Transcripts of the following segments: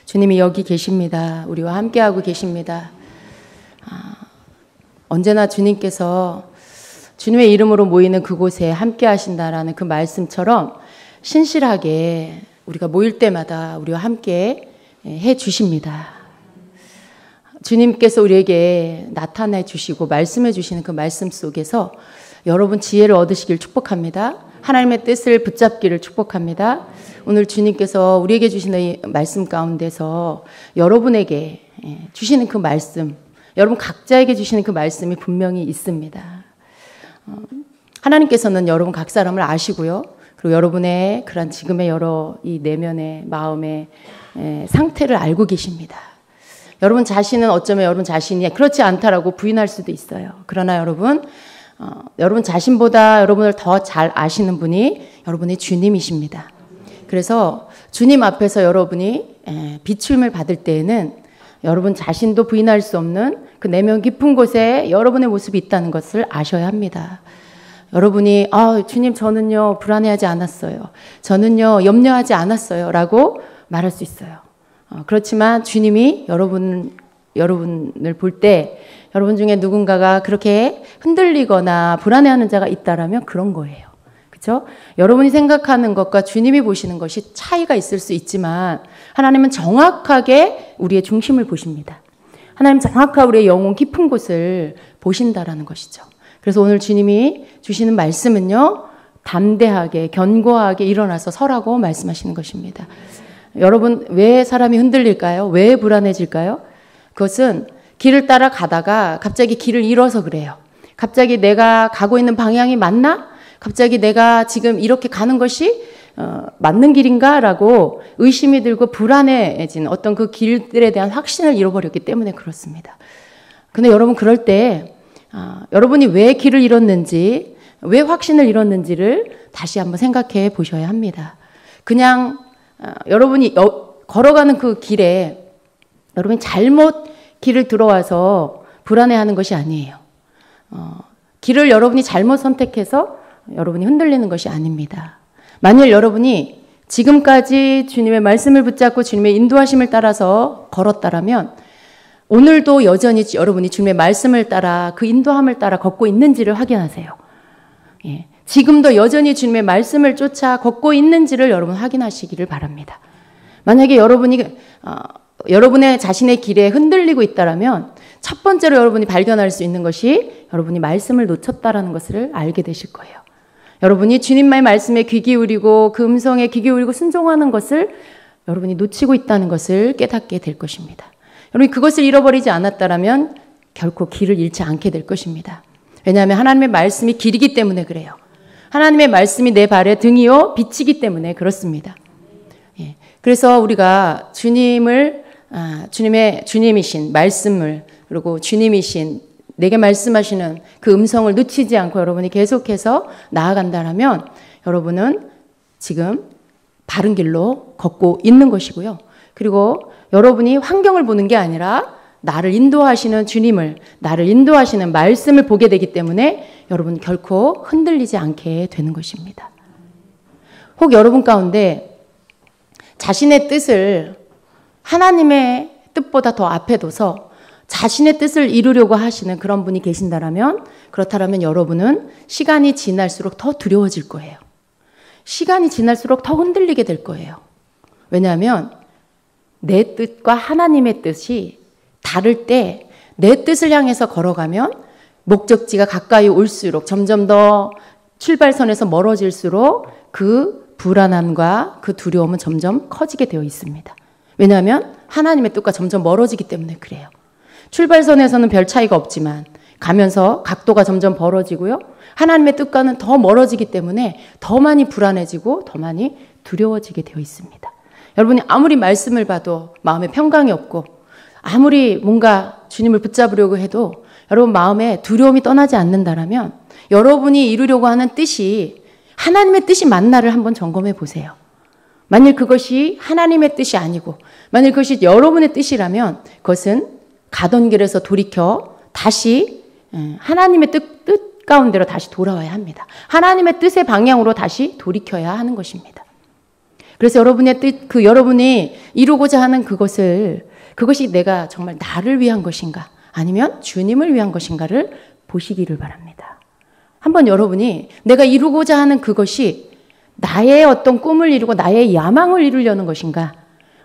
주님이 여기 계십니다. 우리와 함께하고 계십니다. 언제나 주님께서 주님의 이름으로 모이는 그곳에 함께 하신다라는 그 말씀처럼 신실하게 우리가 모일 때마다 우리와 함께 해 주십니다. 주님께서 우리에게 나타내 주시고 말씀해 주시는 그 말씀 속에서 여러분 지혜를 얻으시길 축복합니다. 하나님의 뜻을 붙잡기를 축복합니다. 오늘 주님께서 우리에게 주시는 이 말씀 가운데서 여러분에게 주시는 그 말씀, 여러분 각자에게 주시는 그 말씀이 분명히 있습니다. 하나님께서는 여러분 각 사람을 아시고요. 그리고 여러분의 그런 지금의 여러 이 내면의 마음의 상태를 알고 계십니다. 여러분 자신은 어쩌면 여러분 자신이 그렇지 않다라고 부인할 수도 있어요. 그러나 여러분 자신보다 여러분을 더 잘 아시는 분이 여러분의 주님이십니다. 그래서 주님 앞에서 여러분이 비추임을 받을 때에는 여러분 자신도 부인할 수 없는 그 내면 깊은 곳에 여러분의 모습이 있다는 것을 아셔야 합니다. 여러분이 주님 저는요 불안해하지 않았어요. 저는요 염려하지 않았어요 라고 말할 수 있어요. 그렇지만 주님이 여러분을 볼 때 여러분 중에 누군가가 그렇게 흔들리거나 불안해하는 자가 있다라면 그런 거예요. 그렇죠? 여러분이 생각하는 것과 주님이 보시는 것이 차이가 있을 수 있지만 하나님은 정확하게 우리의 중심을 보십니다. 하나님 정확하게 우리의 영혼 깊은 곳을 보신다라는 것이죠. 그래서 오늘 주님이 주시는 말씀은요. 담대하게 견고하게 일어나서 서라고 말씀하시는 것입니다. 여러분 왜 사람이 흔들릴까요? 왜 불안해질까요? 그것은 길을 따라 가다가 갑자기 길을 잃어서 그래요. 갑자기 내가 가고 있는 방향이 맞나? 갑자기 내가 지금 이렇게 가는 것이 맞는 길인가? 라고 의심이 들고 불안해진 어떤 그 길들에 대한 확신을 잃어버렸기 때문에 그렇습니다. 근데 여러분 그럴 때 여러분이 왜 길을 잃었는지 왜 확신을 잃었는지를 다시 한번 생각해 보셔야 합니다. 그냥 여러분이 걸어가는 그 길에 여러분이 잘못 길을 들어와서 불안해하는 것이 아니에요. 길을 여러분이 잘못 선택해서 여러분이 흔들리는 것이 아닙니다. 만일 여러분이 지금까지 주님의 말씀을 붙잡고 주님의 인도하심을 따라서 걸었다라면 오늘도 여전히 여러분이 주님의 말씀을 따라 그 인도함을 따라 걷고 있는지를 확인하세요. 예. 지금도 여전히 주님의 말씀을 쫓아 걷고 있는지를 여러분 확인하시기를 바랍니다. 만약에 여러분의 자신의 길에 흔들리고 있다라면 첫 번째로 여러분이 발견할 수 있는 것이 여러분이 말씀을 놓쳤다라는 것을 알게 되실 거예요. 여러분이 주님의 말씀에 귀 기울이고 그 음성에 귀 기울이고 순종하는 것을 여러분이 놓치고 있다는 것을 깨닫게 될 것입니다. 여러분이 그것을 잃어버리지 않았다라면 결코 길을 잃지 않게 될 것입니다. 왜냐하면 하나님의 말씀이 길이기 때문에 그래요. 하나님의 말씀이 내 발의 등이요 빛이기 때문에 그렇습니다. 예. 그래서 우리가 주님이신 말씀을 그리고 주님이신 내게 말씀하시는 그 음성을 놓치지 않고 여러분이 계속해서 나아간다면 여러분은 지금 바른 길로 걷고 있는 것이고요. 그리고 여러분이 환경을 보는 게 아니라 나를 인도하시는 주님을, 나를 인도하시는 말씀을 보게 되기 때문에 여러분 결코 흔들리지 않게 되는 것입니다. 혹 여러분 가운데 자신의 뜻을 하나님의 뜻보다 더 앞에 둬서 자신의 뜻을 이루려고 하시는 그런 분이 계신다면 그렇다면 여러분은 시간이 지날수록 더 두려워질 거예요. 시간이 지날수록 더 흔들리게 될 거예요. 왜냐하면 내 뜻과 하나님의 뜻이 다를 때 내 뜻을 향해서 걸어가면 목적지가 가까이 올수록 점점 더 출발선에서 멀어질수록 그 불안함과 그 두려움은 점점 커지게 되어 있습니다. 왜냐하면 하나님의 뜻과 점점 멀어지기 때문에 그래요. 출발선에서는 별 차이가 없지만 가면서 각도가 점점 벌어지고요. 하나님의 뜻과는 더 멀어지기 때문에 더 많이 불안해지고 더 많이 두려워지게 되어 있습니다. 여러분이 아무리 말씀을 봐도 마음에 평강이 없고 아무리 뭔가 주님을 붙잡으려고 해도 여러분 마음에 두려움이 떠나지 않는다라면 여러분이 이루려고 하는 뜻이 하나님의 뜻이 맞나를 한번 점검해 보세요. 만일 그것이 하나님의 뜻이 아니고 만일 그것이 여러분의 뜻이라면 그것은 가던 길에서 돌이켜 다시 하나님의 뜻 가운데로 다시 돌아와야 합니다. 하나님의 뜻의 방향으로 다시 돌이켜야 하는 것입니다. 그래서 여러분의 뜻, 여러분이 이루고자 하는 그것이 내가 정말 나를 위한 것인가 아니면 주님을 위한 것인가를 보시기를 바랍니다. 한번 여러분이 내가 이루고자 하는 그것이 나의 어떤 꿈을 이루고 나의 야망을 이루려는 것인가,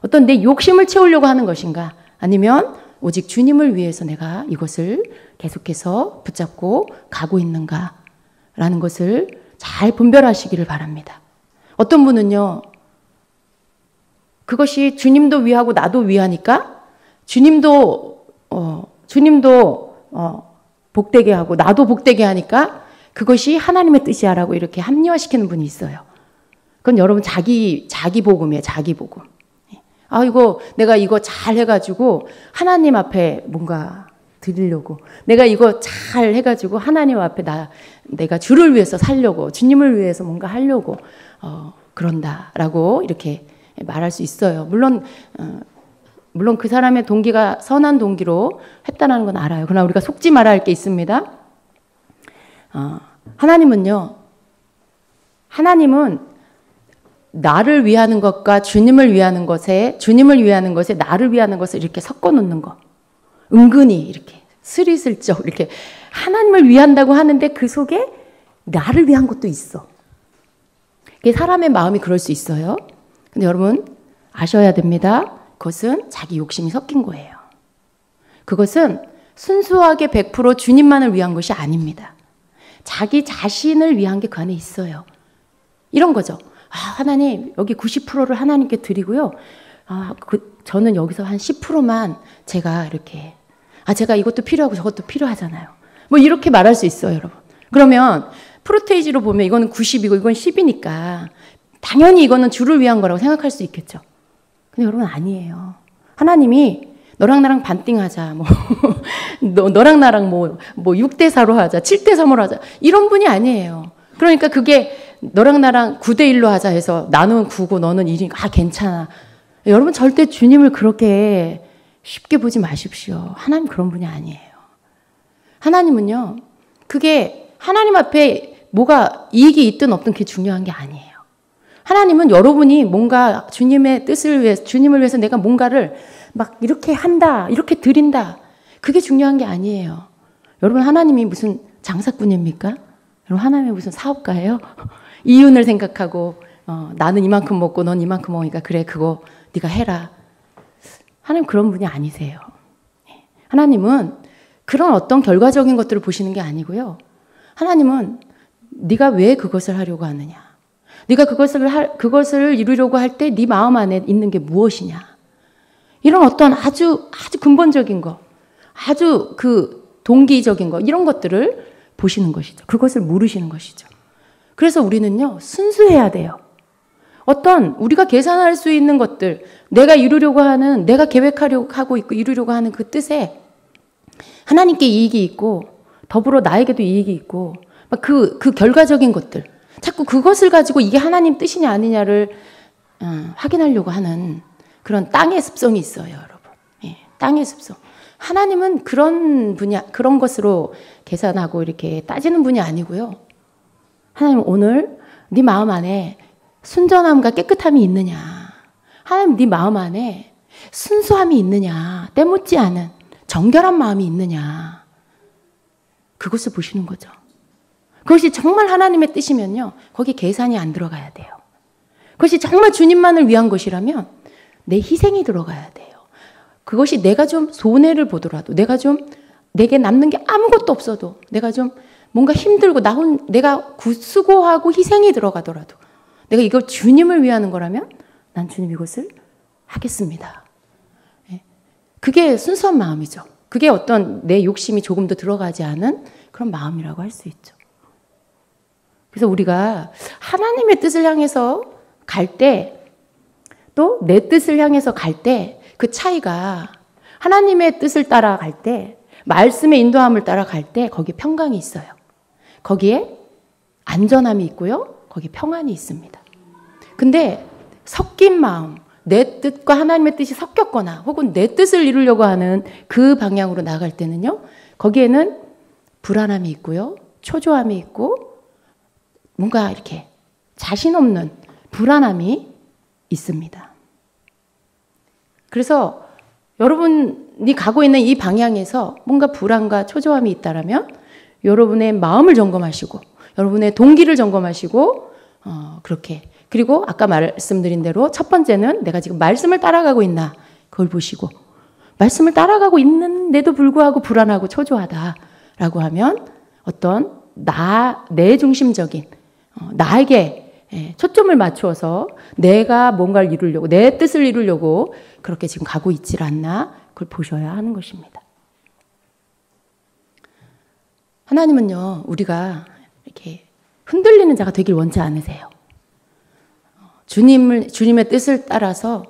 어떤 내 욕심을 채우려고 하는 것인가, 아니면 오직 주님을 위해서 내가 이것을 계속해서 붙잡고 가고 있는가라는 것을 잘 분별하시기를 바랍니다. 어떤 분은요, 그것이 주님도 위하고 나도 위하니까 주님도 복되게 하고 나도 복되게 하니까 그것이 하나님의 뜻이야라고 이렇게 합리화시키는 분이 있어요. 그건 여러분 자기 복음이에요. 자기 복음. 내가 이거 잘 해가지고 하나님 앞에 뭔가 드리려고, 내가 이거 잘 해가지고 하나님 앞에 내가 주를 위해서 살려고, 주님을 위해서 뭔가 하려고 그런다라고 이렇게 말할 수 있어요. 물론 그 사람의 동기가 선한 동기로 했다는 건 알아요. 그러나 우리가 속지 말아야 할 게 있습니다. 하나님은 나를 위하는 것과 주님을 위하는 것에 나를 위하는 것을 이렇게 섞어 놓는 거. 은근히 이렇게 스리슬쩍 이렇게 하나님을 위한다고 하는데 그 속에 나를 위한 것도 있어. 사람의 마음이 그럴 수 있어요. 근데 여러분 아셔야 됩니다. 그것은 자기 욕심이 섞인 거예요. 그것은 순수하게 100% 주님만을 위한 것이 아닙니다. 자기 자신을 위한 게 그 안에 있어요. 이런 거죠. 하나님, 여기 90%를 하나님께 드리고요. 저는 여기서 한 10%만 제가 이렇게, 제가 이것도 필요하고 저것도 필요하잖아요. 뭐 이렇게 말할 수 있어요, 여러분. 그러면 프로테이지로 보면 이거는 90이고 이건 10이니까 당연히 이거는 주를 위한 거라고 생각할 수 있겠죠. 근데 여러분 아니에요. 하나님이 너랑 나랑 반띵하자, 너랑 나랑 6대4로 하자, 7대3으로 하자, 이런 분이 아니에요. 그러니까 그게 너랑 나랑 9대1로 하자 해서 나는 9고 너는 1이니까 괜찮아. 여러분 절대 주님을 그렇게 쉽게 보지 마십시오. 하나님 그런 분이 아니에요. 하나님은요, 그게 하나님 앞에 뭐가 이익이 있든 없든 그게 중요한 게 아니에요. 하나님은 여러분이 뭔가 주님의 뜻을 위해서, 주님을 위해서 내가 뭔가를 막 이렇게 한다, 이렇게 드린다, 그게 중요한 게 아니에요. 여러분 하나님이 무슨 장사꾼입니까? 여러분 하나님이 무슨 사업가예요? 이윤을 생각하고 나는 이만큼 먹고 넌 이만큼 먹으니까 그래 그거 네가 해라. 하나님 그런 분이 아니세요. 하나님은 그런 어떤 결과적인 것들을 보시는 게 아니고요. 하나님은 네가 왜 그것을 하려고 하느냐, 네가 그것을 이루려고 할 때 네 마음 안에 있는 게 무엇이냐, 이런 어떤 아주 근본적인 거, 아주 동기적인 거, 이런 것들을 보시는 것이죠. 그것을 물으시는 것이죠. 그래서 우리는요, 순수해야 돼요. 어떤 우리가 계산할 수 있는 것들, 내가 이루려고 하는, 내가 계획하려고 하고 있고 이루려고 하는 그 뜻에 하나님께 이익이 있고 더불어 나에게도 이익이 있고 그 결과적인 것들, 자꾸 그것을 가지고 이게 하나님 뜻이냐 아니냐를 확인하려고 하는 그런 땅의 습성이 있어요, 여러분. 땅의 습성. 하나님은 그런 것으로 계산하고 이렇게 따지는 분이 아니고요. 하나님 오늘 네 마음 안에 순전함과 깨끗함이 있느냐, 하나님 네 마음 안에 순수함이 있느냐, 때묻지 않은 정결한 마음이 있느냐, 그것을 보시는 거죠. 그것이 정말 하나님의 뜻이면요, 거기 계산이 안 들어가야 돼요. 그것이 정말 주님만을 위한 것이라면 내 희생이 들어가야 돼요. 그것이 내가 좀 손해를 보더라도, 내게 남는 게 아무것도 없어도, 내가 좀 뭔가 힘들고 내가 수고하고 희생이 들어가더라도, 내가 이걸 주님을 위하는 거라면 난 주님 이것을 하겠습니다. 그게 순수한 마음이죠. 그게 어떤 내 욕심이 조금도 들어가지 않은 그런 마음이라고 할 수 있죠. 그래서 우리가 하나님의 뜻을 향해서 갈 때, 또 내 뜻을 향해서 갈 때 그 차이가, 하나님의 뜻을 따라갈 때, 말씀의 인도함을 따라갈 때 거기에 평강이 있어요. 거기에 안전함이 있고요. 거기에 평안이 있습니다. 근데 섞인 마음, 내 뜻과 하나님의 뜻이 섞였거나 혹은 내 뜻을 이루려고 하는 그 방향으로 나아갈 때는요, 거기에는 불안함이 있고요, 초조함이 있고, 뭔가 이렇게 자신 없는 불안함이 있습니다. 그래서 여러분이 가고 있는 이 방향에서 뭔가 불안과 초조함이 있다라면 여러분의 마음을 점검하시고 여러분의 동기를 점검하시고 그렇게 그리고 아까 말씀드린 대로 첫 번째는 내가 지금 말씀을 따라가고 있나 그걸 보시고 말씀을 따라가고 있는데도 불구하고 불안하고 초조하다라고 하면 어떤 내 중심적인 나에게 초점을 맞추어서 내가 뭔가를 이루려고 내 뜻을 이루려고 그렇게 지금 가고 있질 않나 그걸 보셔야 하는 것입니다. 하나님은요 우리가 이렇게 흔들리는 자가 되길 원치 않으세요. 주님의 뜻을 따라서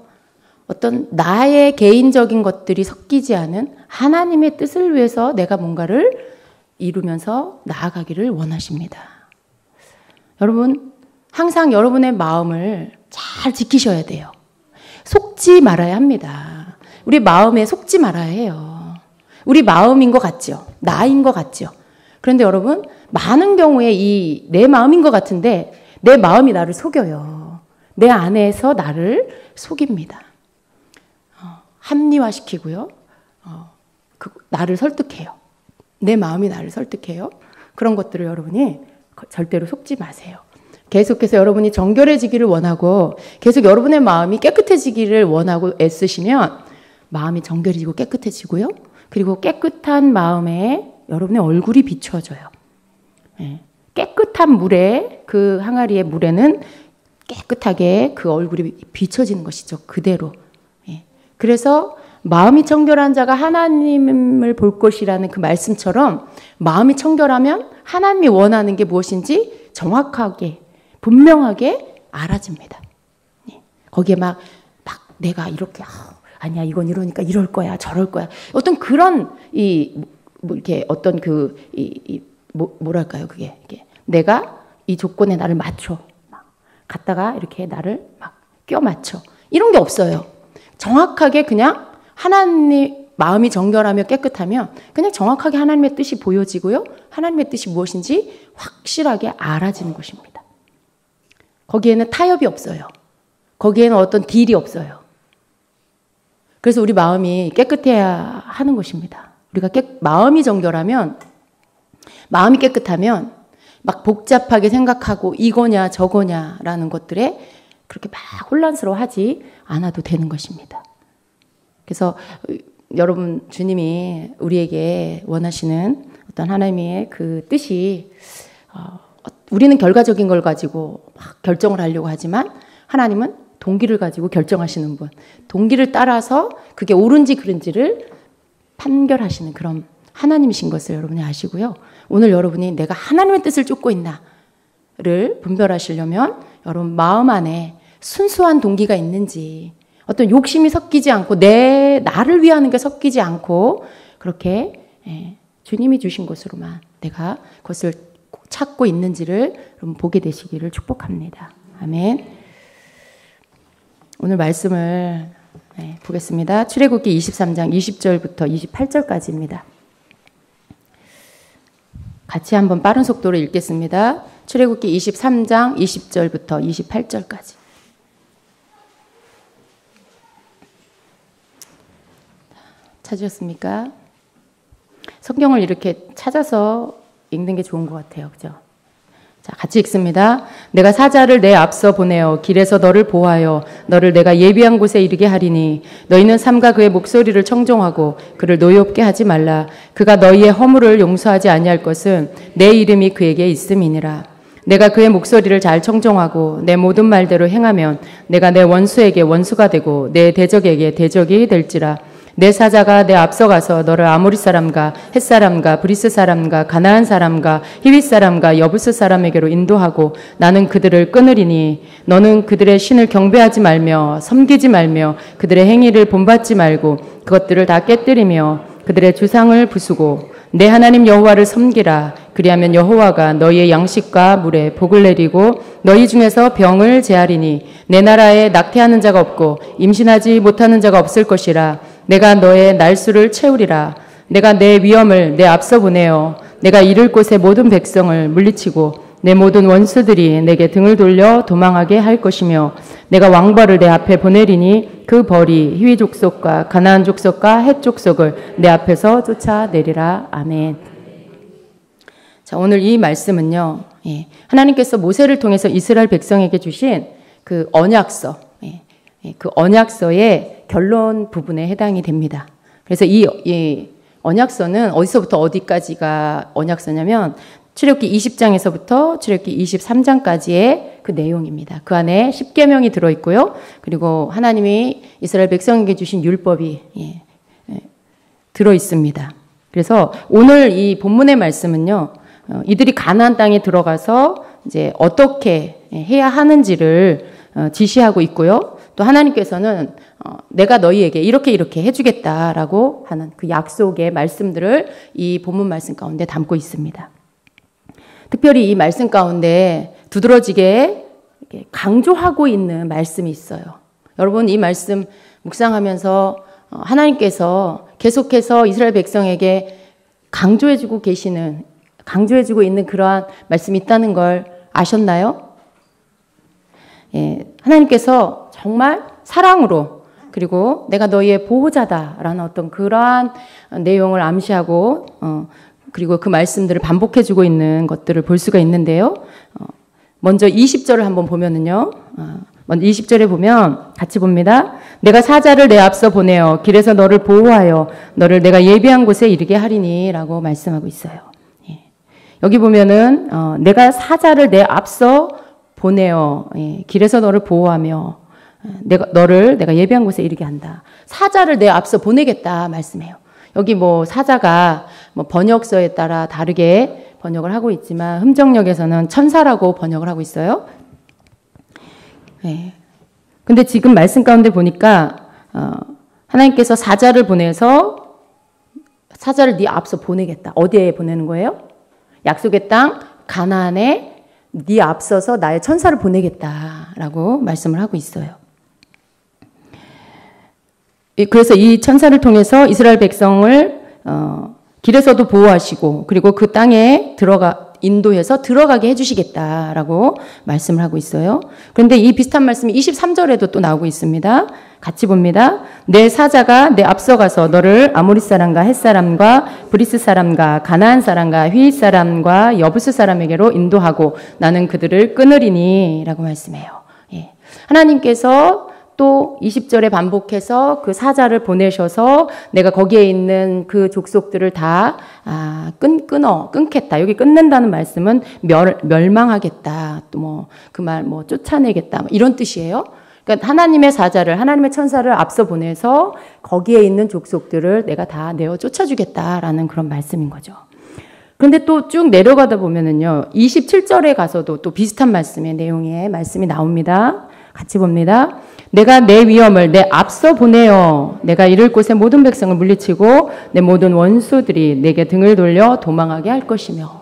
어떤 나의 개인적인 것들이 섞이지 않은 하나님의 뜻을 위해서 내가 뭔가를 이루면서 나아가기를 원하십니다. 여러분 항상 여러분의 마음을 잘 지키셔야 돼요. 속지 말아야 합니다. 우리 마음에 속지 말아야 해요. 우리 마음인 것 같죠? 나인 것 같죠? 그런데 여러분 많은 경우에 내 마음인 것 같은데 내 마음이 나를 속여요. 내 안에서 나를 속입니다. 합리화시키고요. 나를 설득해요. 내 마음이 나를 설득해요. 그런 것들을 여러분이 절대로 속지 마세요. 계속해서 여러분이 정결해지기를 원하고 계속 여러분의 마음이 깨끗해지기를 원하고 애쓰시면 마음이 정결해지고 깨끗해지고요. 그리고 깨끗한 마음에 여러분의 얼굴이 비춰져요. 깨끗한 물에 그 항아리의 물에는 깨끗하게 그 얼굴이 비춰지는 것이죠. 그대로. 그래서 마음이 청결한 자가 하나님을 볼 것이라는 그 말씀처럼 마음이 청결하면 하나님이 원하는 게 무엇인지 정확하게 분명하게 알아집니다. 거기에 막 내가 이렇게 아니야 이건 이러니까 이럴 거야 저럴 거야 어떤 그런 이렇게 어떤 뭐랄까요 그게 내가 이 조건에 나를 맞춰 갔다가 이렇게 나를 막 껴 맞춰 이런 게 없어요. 정확하게 그냥 하나님 마음이 정결하며 깨끗하면 그냥 정확하게 하나님의 뜻이 보여지고요. 하나님의 뜻이 무엇인지 확실하게 알아지는 것입니다. 거기에는 타협이 없어요. 거기에는 어떤 딜이 없어요. 그래서 우리 마음이 깨끗해야 하는 것입니다. 우리가 마음이 정결하면 마음이 깨끗하면 막 복잡하게 생각하고 이거냐 저거냐라는 것들에 그렇게 막 혼란스러워하지 않아도 되는 것입니다. 그래서 여러분 주님이 우리에게 원하시는 어떤 하나님의 그 뜻이 우리는 결과적인 걸 가지고 막 결정을 하려고 하지만 하나님은 동기를 가지고 결정하시는 분. 동기를 따라서 그게 옳은지 그른지를 판결하시는 그런 하나님이신 것을 여러분이 아시고요. 오늘 여러분이 내가 하나님의 뜻을 쫓고 있나를 분별하시려면 여러분 마음 안에 순수한 동기가 있는지 어떤 욕심이 섞이지 않고 나를 위하는 게 섞이지 않고 그렇게 주님이 주신 것으로만 내가 그것을 찾고 있는지를 여러분 보게 되시기를 축복합니다. 아멘. 오늘 말씀을 보겠습니다. 출애굽기 23장 20절부터 28절까지입니다. 같이 한번 빠른 속도로 읽겠습니다. 출애굽기 23장 20절부터 28절까지. 찾으셨습니까? 성경을 이렇게 찾아서 읽는 게 좋은 것 같아요. 그죠? 자, 같이 읽습니다. 내가 사자를 내 앞서 보내어 길에서 너를 보하여 너를 내가 예비한 곳에 이르게 하리니 너희는 삼가 그의 목소리를 청종하고 그를 노엽게 하지 말라. 그가 너희의 허물을 용서하지 아니할 것은 내 이름이 그에게 있음이니라. 내가 그의 목소리를 잘 청종하고 내 모든 말대로 행하면 내가 내 원수에게 원수가 되고 내 대적에게 대적이 될지라. 내 사자가 내 앞서가서 너를 아모리 사람과 헷 사람과 브리스 사람과 가나안 사람과 히윗 사람과 여부스 사람에게로 인도하고 나는 그들을 끊으리니 너는 그들의 신을 경배하지 말며 섬기지 말며 그들의 행위를 본받지 말고 그것들을 다 깨뜨리며 그들의 주상을 부수고 내 하나님 여호와를 섬기라. 그리하면 여호와가 너희의 양식과 물에 복을 내리고 너희 중에서 병을 제하리니 내 나라에 낙태하는 자가 없고 임신하지 못하는 자가 없을 것이라. 내가 너의 날수를 채우리라. 내가 내 위엄을 내 앞서 보내어 내가 이를 곳의 모든 백성을 물리치고 내 모든 원수들이 내게 등을 돌려 도망하게 할 것이며 내가 왕벌을 내 앞에 보내리니 그 벌이 히위 족속과 가나안 족속과 헷 족속을 내 앞에서 쫓아내리라. 아멘. 자, 오늘 이 말씀은요, 하나님께서 모세를 통해서 이스라엘 백성에게 주신 그 언약서, 그 언약서의 결론 부분에 해당이 됩니다. 그래서 이 언약서는 어디서부터 어디까지가 언약서냐면 출애굽기 20장에서부터 출애굽기 23장까지의 그 내용입니다. 그 안에 10계명이 들어있고요. 그리고 하나님이 이스라엘 백성에게 주신 율법이 들어있습니다. 그래서 오늘 이 본문의 말씀은요, 이들이 가나안 땅에 들어가서 이제 어떻게 해야 하는지를 지시하고 있고요. 또 하나님께서는 내가 너희에게 이렇게 해주겠다라고 하는 그 약속의 말씀들을 이 본문 말씀 가운데 담고 있습니다. 특별히 이 말씀 가운데 두드러지게 강조하고 있는 말씀이 있어요. 여러분, 이 말씀 묵상하면서 하나님께서 계속해서 이스라엘 백성에게 강조해주고 있는 그러한 말씀이 있다는 걸 아셨나요? 하나님께서 정말 사랑으로, 그리고 내가 너희의 보호자다라는 어떤 그러한 내용을 암시하고 그리고 그 말씀들을 반복해주고 있는 것들을 볼 수가 있는데요. 먼저 20절을 한번 보면은요. 먼저 20절에 보면 같이 봅니다. 내가 사자를 내 앞서 보내어 길에서 너를 보호하여 너를 내가 예비한 곳에 이르게 하리니 라고 말씀하고 있어요. 여기 보면은 내가 사자를 내 앞서 보내어 길에서 너를 보호하며 내가 예비한 곳에 이르게 한다. 사자를 내 앞서 보내겠다 말씀해요. 여기 뭐 사자가 뭐 번역서에 따라 다르게 번역을 하고 있지만 흠정역에서는 천사라고 번역을 하고 있어요. 근데 지금 말씀 가운데 보니까 하나님께서 사자를 보내서 사자를 네 앞서 보내겠다. 어디에 보내는 거예요? 약속의 땅 가나안에 네 앞서서 나의 천사를 보내겠다라고 말씀을 하고 있어요. 그래서 이 천사를 통해서 이스라엘 백성을 길에서도 보호하시고 그리고 그 땅에 인도해서 들어가게 해주시겠다라고 말씀을 하고 있어요. 그런데 이 비슷한 말씀이 23절에도 또 나오고 있습니다. 같이 봅니다. 내 사자가 내 앞서가서 너를 아모리 사람과 헷 사람과 브리스 사람과 가나안 사람과 휘잇 사람과 여부스 사람에게로 인도하고 나는 그들을 끊으리니 라고 말씀해요. 하나님께서 또 20절에 반복해서 그 사자를 보내셔서 내가 거기에 있는 그 족속들을 다 끊겠다. 여기 끊는다는 말씀은 멸망하겠다. 또 뭐 그 말 쫓아내겠다. 이런 뜻이에요. 그러니까 하나님의 사자를, 하나님의 천사를 앞서 보내서 거기에 있는 족속들을 내가 다 내어 쫓아주겠다라는 그런 말씀인 거죠. 그런데 또 쭉 내려가다 보면은요, 27절에 가서도 또 비슷한 말씀의 내용의 말씀이 나옵니다. 같이 봅니다. 내가 내 위엄을 내 앞서 보내어 내가 이를 곳의 모든 백성을 물리치고 내 모든 원수들이 내게 등을 돌려 도망하게 할 것이며.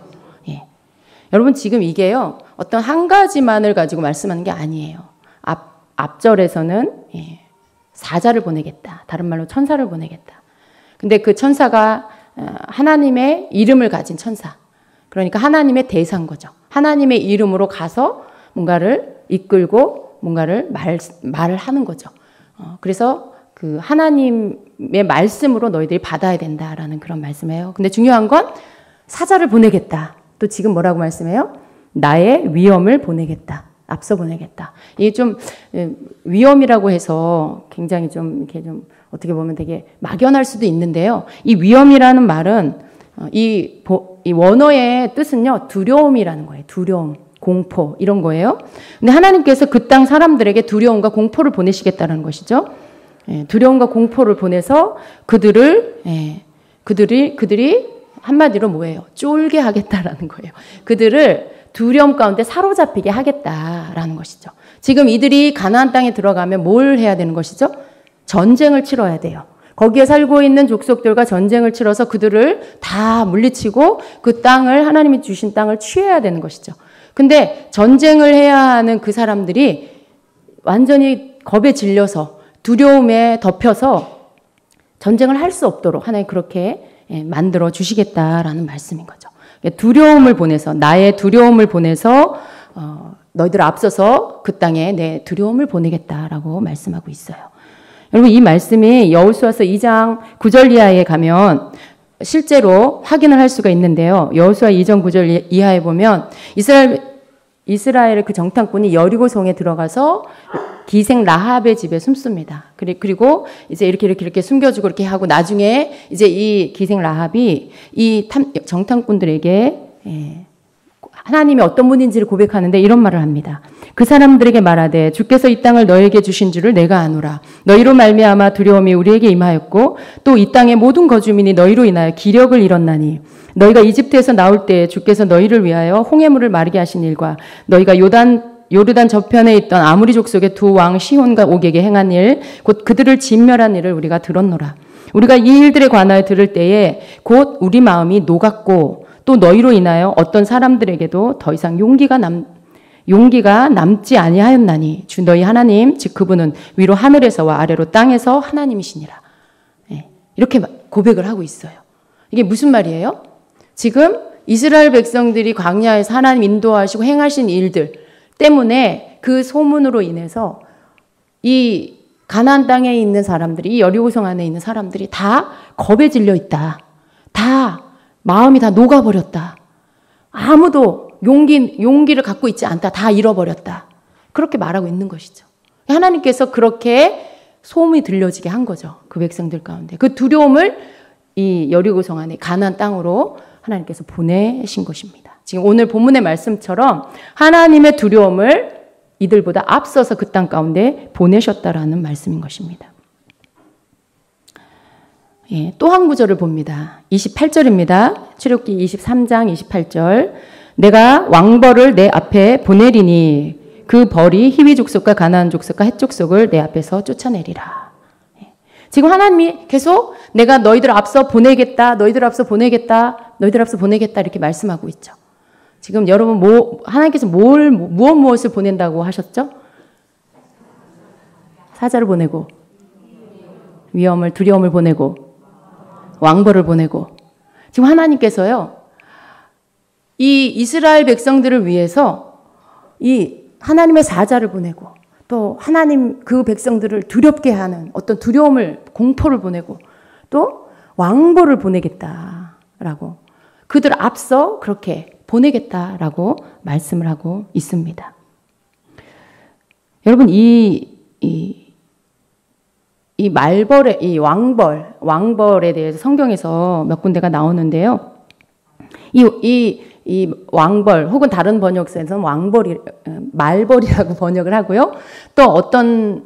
여러분, 지금 이게요, 어떤 한 가지만을 가지고 말씀하는 게 아니에요. 앞절에서는 사자를 보내겠다. 다른 말로 천사를 보내겠다. 근데 그 천사가 하나님의 이름을 가진 천사. 그러니까 하나님의 대사인 거죠. 하나님의 이름으로 가서 뭔가를 이끌고 뭔가를 말을 하는 거죠. 그래서 그 하나님의 말씀으로 너희들이 받아야 된다라는 그런 말씀이에요. 근데 중요한 건 사자를 보내겠다. 또 지금 뭐라고 말씀해요? 나의 위엄을 보내겠다. 앞서 보내겠다. 이게 좀 위엄이라고 해서 굉장히 좀 이렇게 좀 어떻게 보면 되게 막연할 수도 있는데요. 이 위엄이라는 말은 이 원어의 뜻은요, 두려움이라는 거예요. 두려움. 공포 이런 거예요. 근데 하나님께서 그 땅 사람들에게 두려움과 공포를 보내시겠다는 것이죠. 두려움과 공포를 보내서 그들이 한마디로 뭐예요? 쫄게 하겠다라는 거예요. 그들을 두려움 가운데 사로잡히게 하겠다라는 것이죠. 지금 이들이 가나안 땅에 들어가면 뭘 해야 되는 것이죠? 전쟁을 치러야 돼요. 거기에 살고 있는 족속들과 전쟁을 치러서 그들을 다 물리치고 그 땅을, 하나님이 주신 땅을 취해야 되는 것이죠. 근데 전쟁을 해야 하는 그 사람들이 완전히 겁에 질려서 두려움에 덮여서 전쟁을 할 수 없도록 하나님 그렇게 만들어 주시겠다라는 말씀인 거죠. 두려움을 보내서, 나의 두려움을 보내서 너희들 앞서서 그 땅에 내 두려움을 보내겠다라고 말씀하고 있어요. 여러분, 이 말씀이 여호수아서 2장 9절 이하에 가면 실제로 확인을 할 수가 있는데요. 여호수아 2장 9절 이하에 보면 이스라엘의 그 정탐꾼이 여리고성에 들어가서 기생 라합의 집에 숨습니다. 그리고 이제 이렇게 숨겨주고 이렇게 하고 나중에 이제 이 기생 라합이 이 정탐꾼들에게 하나님이 어떤 분인지를 고백하는데 이런 말을 합니다. 그 사람들에게 말하되 주께서 이 땅을 너에게 주신 줄을 내가 아노라. 너희로 말미암아 두려움이 우리에게 임하였고 또 이 땅의 모든 거주민이 너희로 인하여 기력을 잃었나니 너희가 이집트에서 나올 때 주께서 너희를 위하여 홍해물을 마르게 하신 일과 너희가 요르단 저편에 있던 아무리 족속의 두 왕 시혼과 옥에게 행한 일 곧 그들을 진멸한 일을 우리가 들었노라. 우리가 이 일들에 관하여 들을 때에 곧 우리 마음이 녹았고 또 너희로 인하여 어떤 사람들에게도 더 이상 용기가 남지 아니하였나니 주 너희 하나님 즉 그분은 위로 하늘에서와 아래로 땅에서 하나님이시니라. 이렇게 고백을 하고 있어요. 이게 무슨 말이에요? 지금 이스라엘 백성들이 광야에서 하나님 인도하시고 행하신 일들 때문에 그 소문으로 인해서 이 가나안 땅에 있는 사람들이, 이 여리고성 안에 있는 사람들이 다 겁에 질려 있다. 다 마음이 다 녹아버렸다. 아무도 용기를 갖고 있지 않다. 다 잃어버렸다. 그렇게 말하고 있는 것이죠. 하나님께서 그렇게 소음이 들려지게 한 거죠. 그 백성들 가운데. 그 두려움을 이 여리고성 안에 가나안 땅으로 하나님께서 보내신 것입니다. 지금 오늘 본문의 말씀처럼 하나님의 두려움을 이들보다 앞서서 그 땅 가운데 보내셨다라는 말씀인 것입니다. 또 한 구절을 봅니다. 28절입니다. 출애굽기 23장 28절. 내가 왕벌을 내 앞에 보내리니 그 벌이 히위 족속과 가나안 족속과 헷 족속을 내 앞에서 쫓아내리라. 지금 하나님이 계속 내가 너희들 앞서 보내겠다, 너희들 앞서 보내겠다, 너희들 앞서 보내겠다 이렇게 말씀하고 있죠. 지금 여러분 하나님께서 무엇을 보낸다고 하셨죠? 사자를 보내고 두려움을 보내고 왕벌을 보내고 지금 하나님께서요. 이 이스라엘 백성들을 위해서 이 하나님의 사자를 보내고 또 하나님 그 백성들을 두렵게 하는 어떤 두려움을 공포를 보내고 또 왕벌을 보내겠다라고 그들 앞서 그렇게 보내겠다라고 말씀을 하고 있습니다. 여러분 이 왕벌에 대해서 성경에서 몇 군데가 나오는데요. 이 왕벌 혹은 다른 번역서에서는 말벌이라고 번역을 하고요. 또 어떤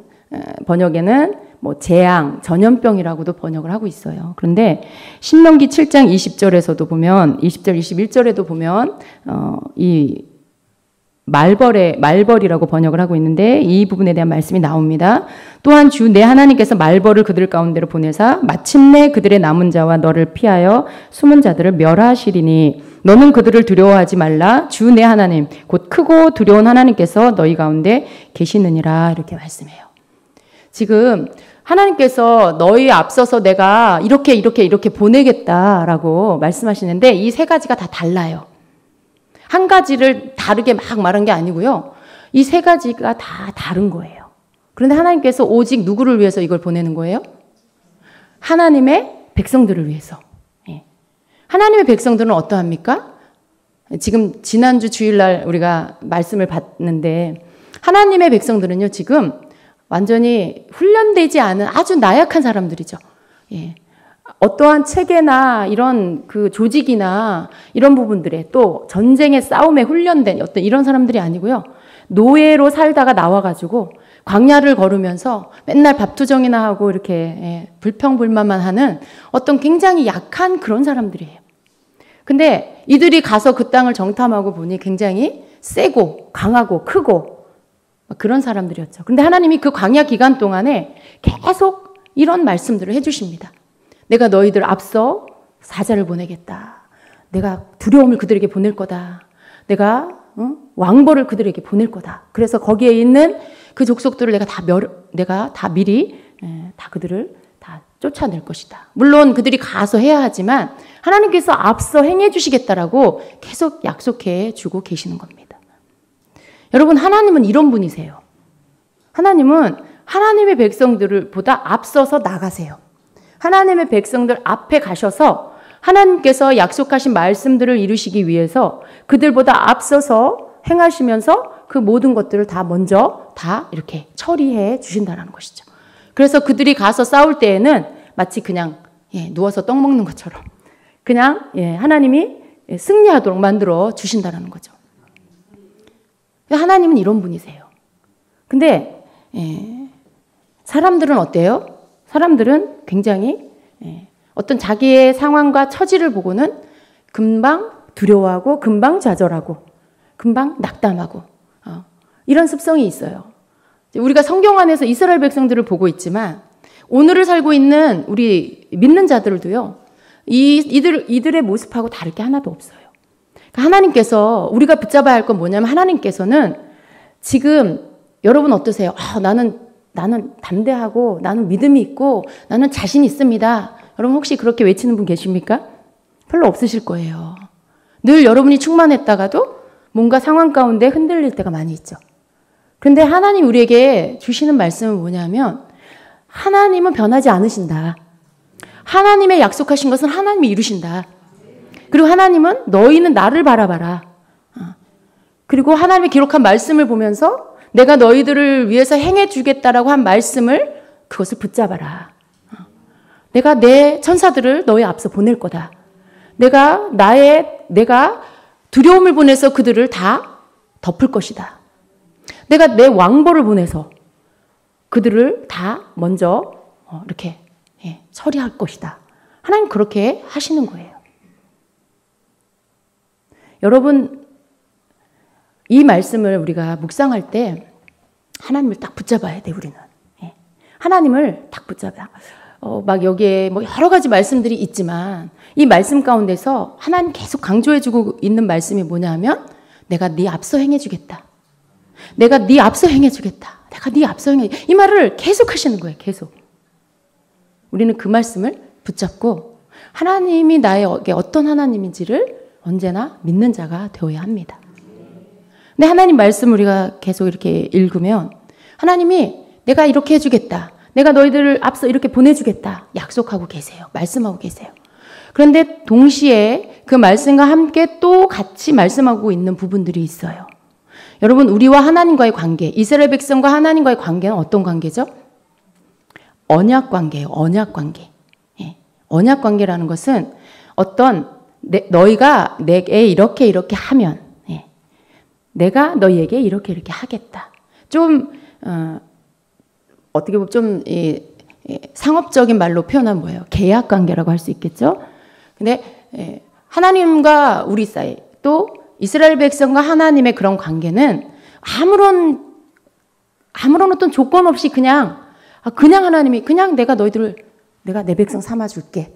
번역에는 재앙, 전염병이라고도 번역을 하고 있어요. 그런데 신명기 7장 20절에서도 보면 20절, 21절에도 보면 이 말벌이라고 번역을 하고 있는데 이 부분에 대한 말씀이 나옵니다. 또한 주 내 하나님께서 말벌을 그들 가운데로 보내사 마침내 그들의 남은 자와 너를 피하여 숨은 자들을 멸하시리니 너는 그들을 두려워하지 말라. 주 내 하나님 곧 크고 두려운 하나님께서 너희 가운데 계시느니라 이렇게 말씀해요. 지금 하나님께서 너희 앞서서 내가 이렇게 보내겠다라고 말씀하시는데 이 세 가지가 다 달라요. 한 가지를 다르게 막 말한 게 아니고요. 이 세 가지가 다 다른 거예요. 그런데 하나님께서 오직 누구를 위해서 이걸 보내는 거예요? 하나님의 백성들을 위해서. 하나님의 백성들은 어떠합니까? 지금 지난주 주일날 우리가 말씀을 봤는데 하나님의 백성들은요 지금 완전히 훈련되지 않은 아주 나약한 사람들이죠. 어떠한 체계나 이런 그 조직이나 이런 부분들에 또 전쟁의 싸움에 훈련된 어떤 이런 사람들이 아니고요. 노예로 살다가 나와가지고 광야를 걸으면서 맨날 밥투정이나 하고 이렇게 불평불만만 하는 어떤 굉장히 약한 그런 사람들이에요. 근데 이들이 가서 그 땅을 정탐하고 보니 굉장히 세고 강하고 크고 그런 사람들이었죠. 그런데 하나님이 그 광야 기간 동안에 계속 이런 말씀들을 해주십니다. 내가 너희들 앞서 사자를 보내겠다. 내가 두려움을 그들에게 보낼 거다. 내가 왕벌을 그들에게 보낼 거다. 그래서 거기에 있는 그 족속들을 내가 다 미리 다 그들을 다 쫓아낼 것이다. 물론 그들이 가서 해야 하지만 하나님께서 앞서 행해 주시겠다라고 계속 약속해 주고 계시는 겁니다. 여러분, 하나님은 이런 분이세요. 하나님은 하나님의 백성들을 보다 앞서서 나가세요. 하나님의 백성들 앞에 가셔서 하나님께서 약속하신 말씀들을 이루시기 위해서 그들보다 앞서서 행하시면서 그 모든 것들을 다 먼저 다 이렇게 처리해 주신다는 것이죠. 그래서 그들이 가서 싸울 때에는 마치 그냥 누워서 떡 먹는 것처럼 그냥 하나님이 승리하도록 만들어 주신다는 거죠. 하나님은 이런 분이세요. 근데 사람들은 어때요? 사람들은 굉장히 어떤 자기의 상황과 처지를 보고는 금방 두려워하고 금방 좌절하고 금방 낙담하고 이런 습성이 있어요. 우리가 성경 안에서 이스라엘 백성들을 보고 있지만 오늘을 살고 있는 우리 믿는 자들도요. 이들의 모습하고 다를 게 하나도 없어요. 그러니까 하나님께서 우리가 붙잡아야 할 건 뭐냐면 하나님께서는 지금 여러분 어떠세요? 나는 담대하고 나는 믿음이 있고 나는 자신 있습니다. 여러분 혹시 그렇게 외치는 분 계십니까? 별로 없으실 거예요. 늘 여러분이 충만했다가도 뭔가 상황 가운데 흔들릴 때가 많이 있죠. 그런데 하나님 우리에게 주시는 말씀은 뭐냐면 하나님은 변하지 않으신다. 하나님의 약속하신 것은 하나님이 이루신다. 그리고 하나님은 너희는 나를 바라봐라. 그리고 하나님이 기록한 말씀을 보면서 내가 너희들을 위해서 행해 주겠다라고 한 말씀을 그것을 붙잡아라. 내가 내 천사들을 너희 앞서 보낼 거다. 내가 두려움을 보내서 그들을 다 덮을 것이다. 내가 내 왕보를 보내서 그들을 다 먼저 이렇게 처리할 것이다. 하나님 그렇게 하시는 거예요. 여러분, 이 말씀을 우리가 묵상할 때 하나님을 딱 붙잡아야 돼, 우리는. 하나님을 딱 붙잡아. 막 여기에 뭐 여러 가지 말씀들이 있지만 이 말씀 가운데서 하나님 계속 강조해주고 있는 말씀이 뭐냐 하면 내가 네 앞서 행해주겠다. 내가 네 앞서 행해주겠다. 내가 네 앞서 이 말을 계속 하시는 거예요. 계속. 우리는 그 말씀을 붙잡고 하나님이 나에게 어떤 하나님인지를 언제나 믿는 자가 되어야 합니다. 근데 하나님 말씀 우리가 계속 이렇게 읽으면 하나님이 내가 이렇게 해주겠다. 내가 너희들을 앞서 이렇게 보내주겠다. 약속하고 계세요. 말씀하고 계세요. 그런데 동시에 그 말씀과 함께 또 같이 말씀하고 있는 부분들이 있어요. 여러분, 우리와 하나님과의 관계, 이스라엘 백성과 하나님과의 관계는 어떤 관계죠? 언약 관계예요. 언약 관계. 언약 관계라는 것은 어떤 너희가 내게 이렇게 하면 내가 너희에게 이렇게 하겠다. 좀 어떻게 보면 좀 상업적인 말로 표현하면 뭐예요? 계약 관계라고 할 수 있겠죠. 근데 하나님과 우리 사이 또 이스라엘 백성과 하나님의 그런 관계는 아무런 어떤 조건 없이 그냥 하나님이 그냥 내가 내 백성 삼아 줄게.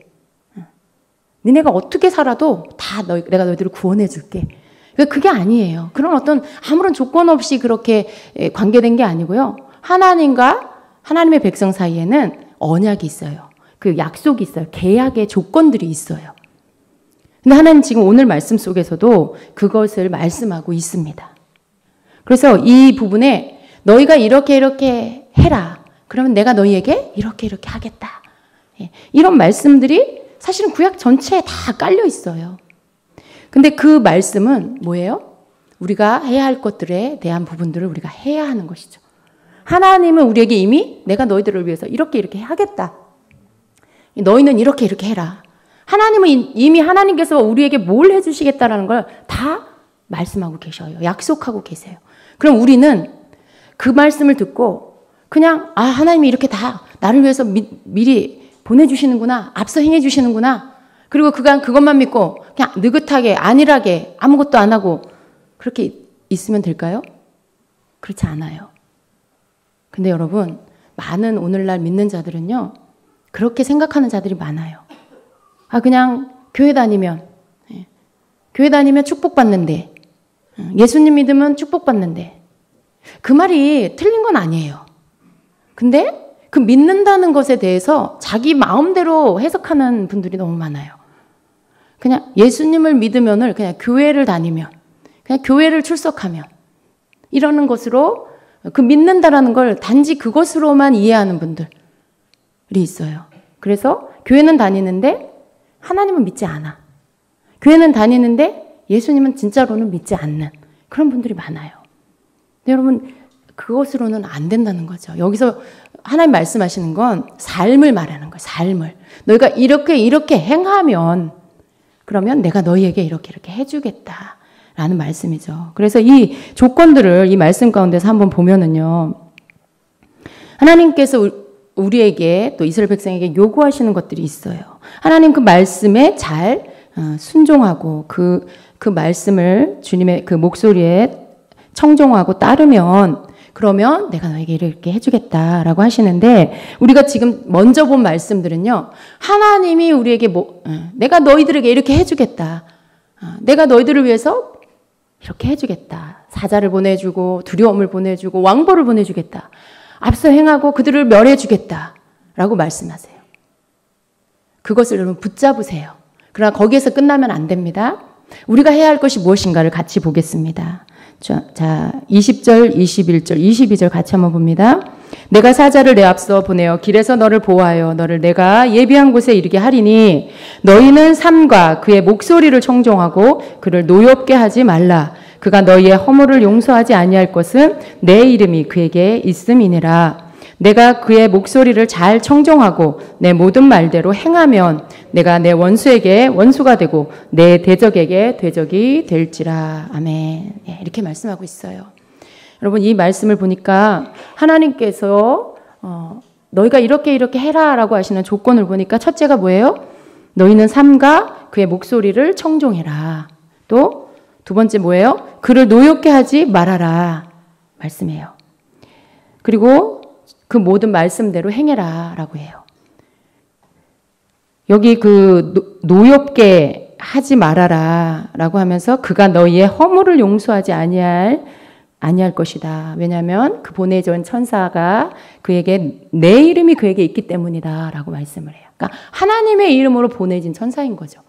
니네가 어떻게 살아도 다 내가 너희들을 구원해 줄게. 그게 아니에요. 그런 어떤 아무런 조건 없이 그렇게 관계된 게 아니고요. 하나님과 하나님의 백성 사이에는 언약이 있어요. 그 약속이 있어요. 계약의 조건들이 있어요. 근데 하나님 지금 오늘 말씀 속에서도 그것을 말씀하고 있습니다. 그래서 이 부분에 너희가 이렇게 해라. 그러면 내가 너희에게 이렇게 하겠다. 이런 말씀들이 사실은 구약 전체에 다 깔려 있어요. 근데 그 말씀은 뭐예요? 우리가 해야 할 것들에 대한 부분들을 우리가 해야 하는 것이죠. 하나님은 우리에게 이미 내가 너희들을 위해서 이렇게 하겠다. 너희는 이렇게 해라. 하나님은 이미 하나님께서 우리에게 뭘 해주시겠다라는 걸 다 말씀하고 계셔요. 약속하고 계세요. 그럼 우리는 그 말씀을 듣고 그냥 하나님이 이렇게 다 나를 위해서 미리 보내주시는구나. 앞서 행해주시는구나. 그리고 그것만 믿고 그냥 느긋하게 안일하게 아무것도 안 하고 그렇게 있으면 될까요? 그렇지 않아요. 근데 여러분, 많은 오늘날 믿는 자들은요, 그렇게 생각하는 자들이 많아요. 그냥 교회 다니면 축복받는데, 예수님 믿으면 축복받는데, 그 말이 틀린 건 아니에요. 근데 그 믿는다는 것에 대해서 자기 마음대로 해석하는 분들이 너무 많아요. 그냥 예수님을 믿으면은 그냥 교회를 다니면, 그냥 교회를 출석하면, 이러는 것으로 그 믿는다라는 걸 단지 그것으로만 이해하는 분들이 있어요. 그래서 교회는 다니는데 하나님은 믿지 않아. 교회는 다니는데 예수님은 진짜로는 믿지 않는 그런 분들이 많아요. 근데 여러분, 그것으로는 안 된다는 거죠. 여기서 하나님 말씀하시는 건 삶을 말하는 거예요. 삶을. 너희가 이렇게 행하면, 그러면 내가 너희에게 이렇게 해주겠다라는 말씀이죠. 그래서 이 조건들을 이 말씀 가운데서 한번 보면은요, 하나님께서 우리에게 또 이스라엘 백성에게 요구하시는 것들이 있어요. 하나님 그 말씀에 잘 순종하고 그 말씀을 주님의 그 목소리에 청종하고 따르면, 그러면 내가 너에게 이렇게 해주겠다라고 하시는데, 우리가 지금 먼저 본 말씀들은요, 하나님이 우리에게 내가 너희들에게 이렇게 해주겠다. 내가 너희들을 위해서 이렇게 해주겠다. 사자를 보내주고 두려움을 보내주고 왕보를 보내주겠다. 앞서 행하고 그들을 멸해주겠다. 라고 말씀하세요. 그것을 여러분 붙잡으세요. 그러나 거기에서 끝나면 안 됩니다. 우리가 해야 할 것이 무엇인가를 같이 보겠습니다. 자, 20절, 21절, 22절 같이 한번 봅니다. 내가 사자를 내 앞서 보내어 길에서 너를 보호하여 너를 내가 예비한 곳에 이르게 하리니 너희는 삼가 그의 목소리를 청종하고 그를 노엽게 하지 말라. 그가 너희의 허물을 용서하지 아니할 것은 내 이름이 그에게 있음이니라. 내가 그의 목소리를 잘 청종하고 내 모든 말대로 행하면 내가 내 원수에게 원수가 되고 내 대적에게 대적이 될지라. 아멘. 이렇게 말씀하고 있어요. 여러분, 이 말씀을 보니까 하나님께서 너희가 이렇게 해라라고 하시는 조건을 보니까 첫째가 뭐예요? 너희는 삼가 그의 목소리를 청종해라. 또 두 번째 뭐예요? 그를 노엽게 하지 말아라 말씀이에요. 그리고 그 모든 말씀대로 행해라 라고 해요. 여기 그 노엽게 하지 말아라 라고 하면서 그가 너희의 허물을 용서하지 아니할 것이다. 왜냐하면 그 보내준 천사가 그에게 내 이름이 그에게 있기 때문이다 라고 말씀을 해요. 그러니까 하나님의 이름으로 보내진 천사인 거죠.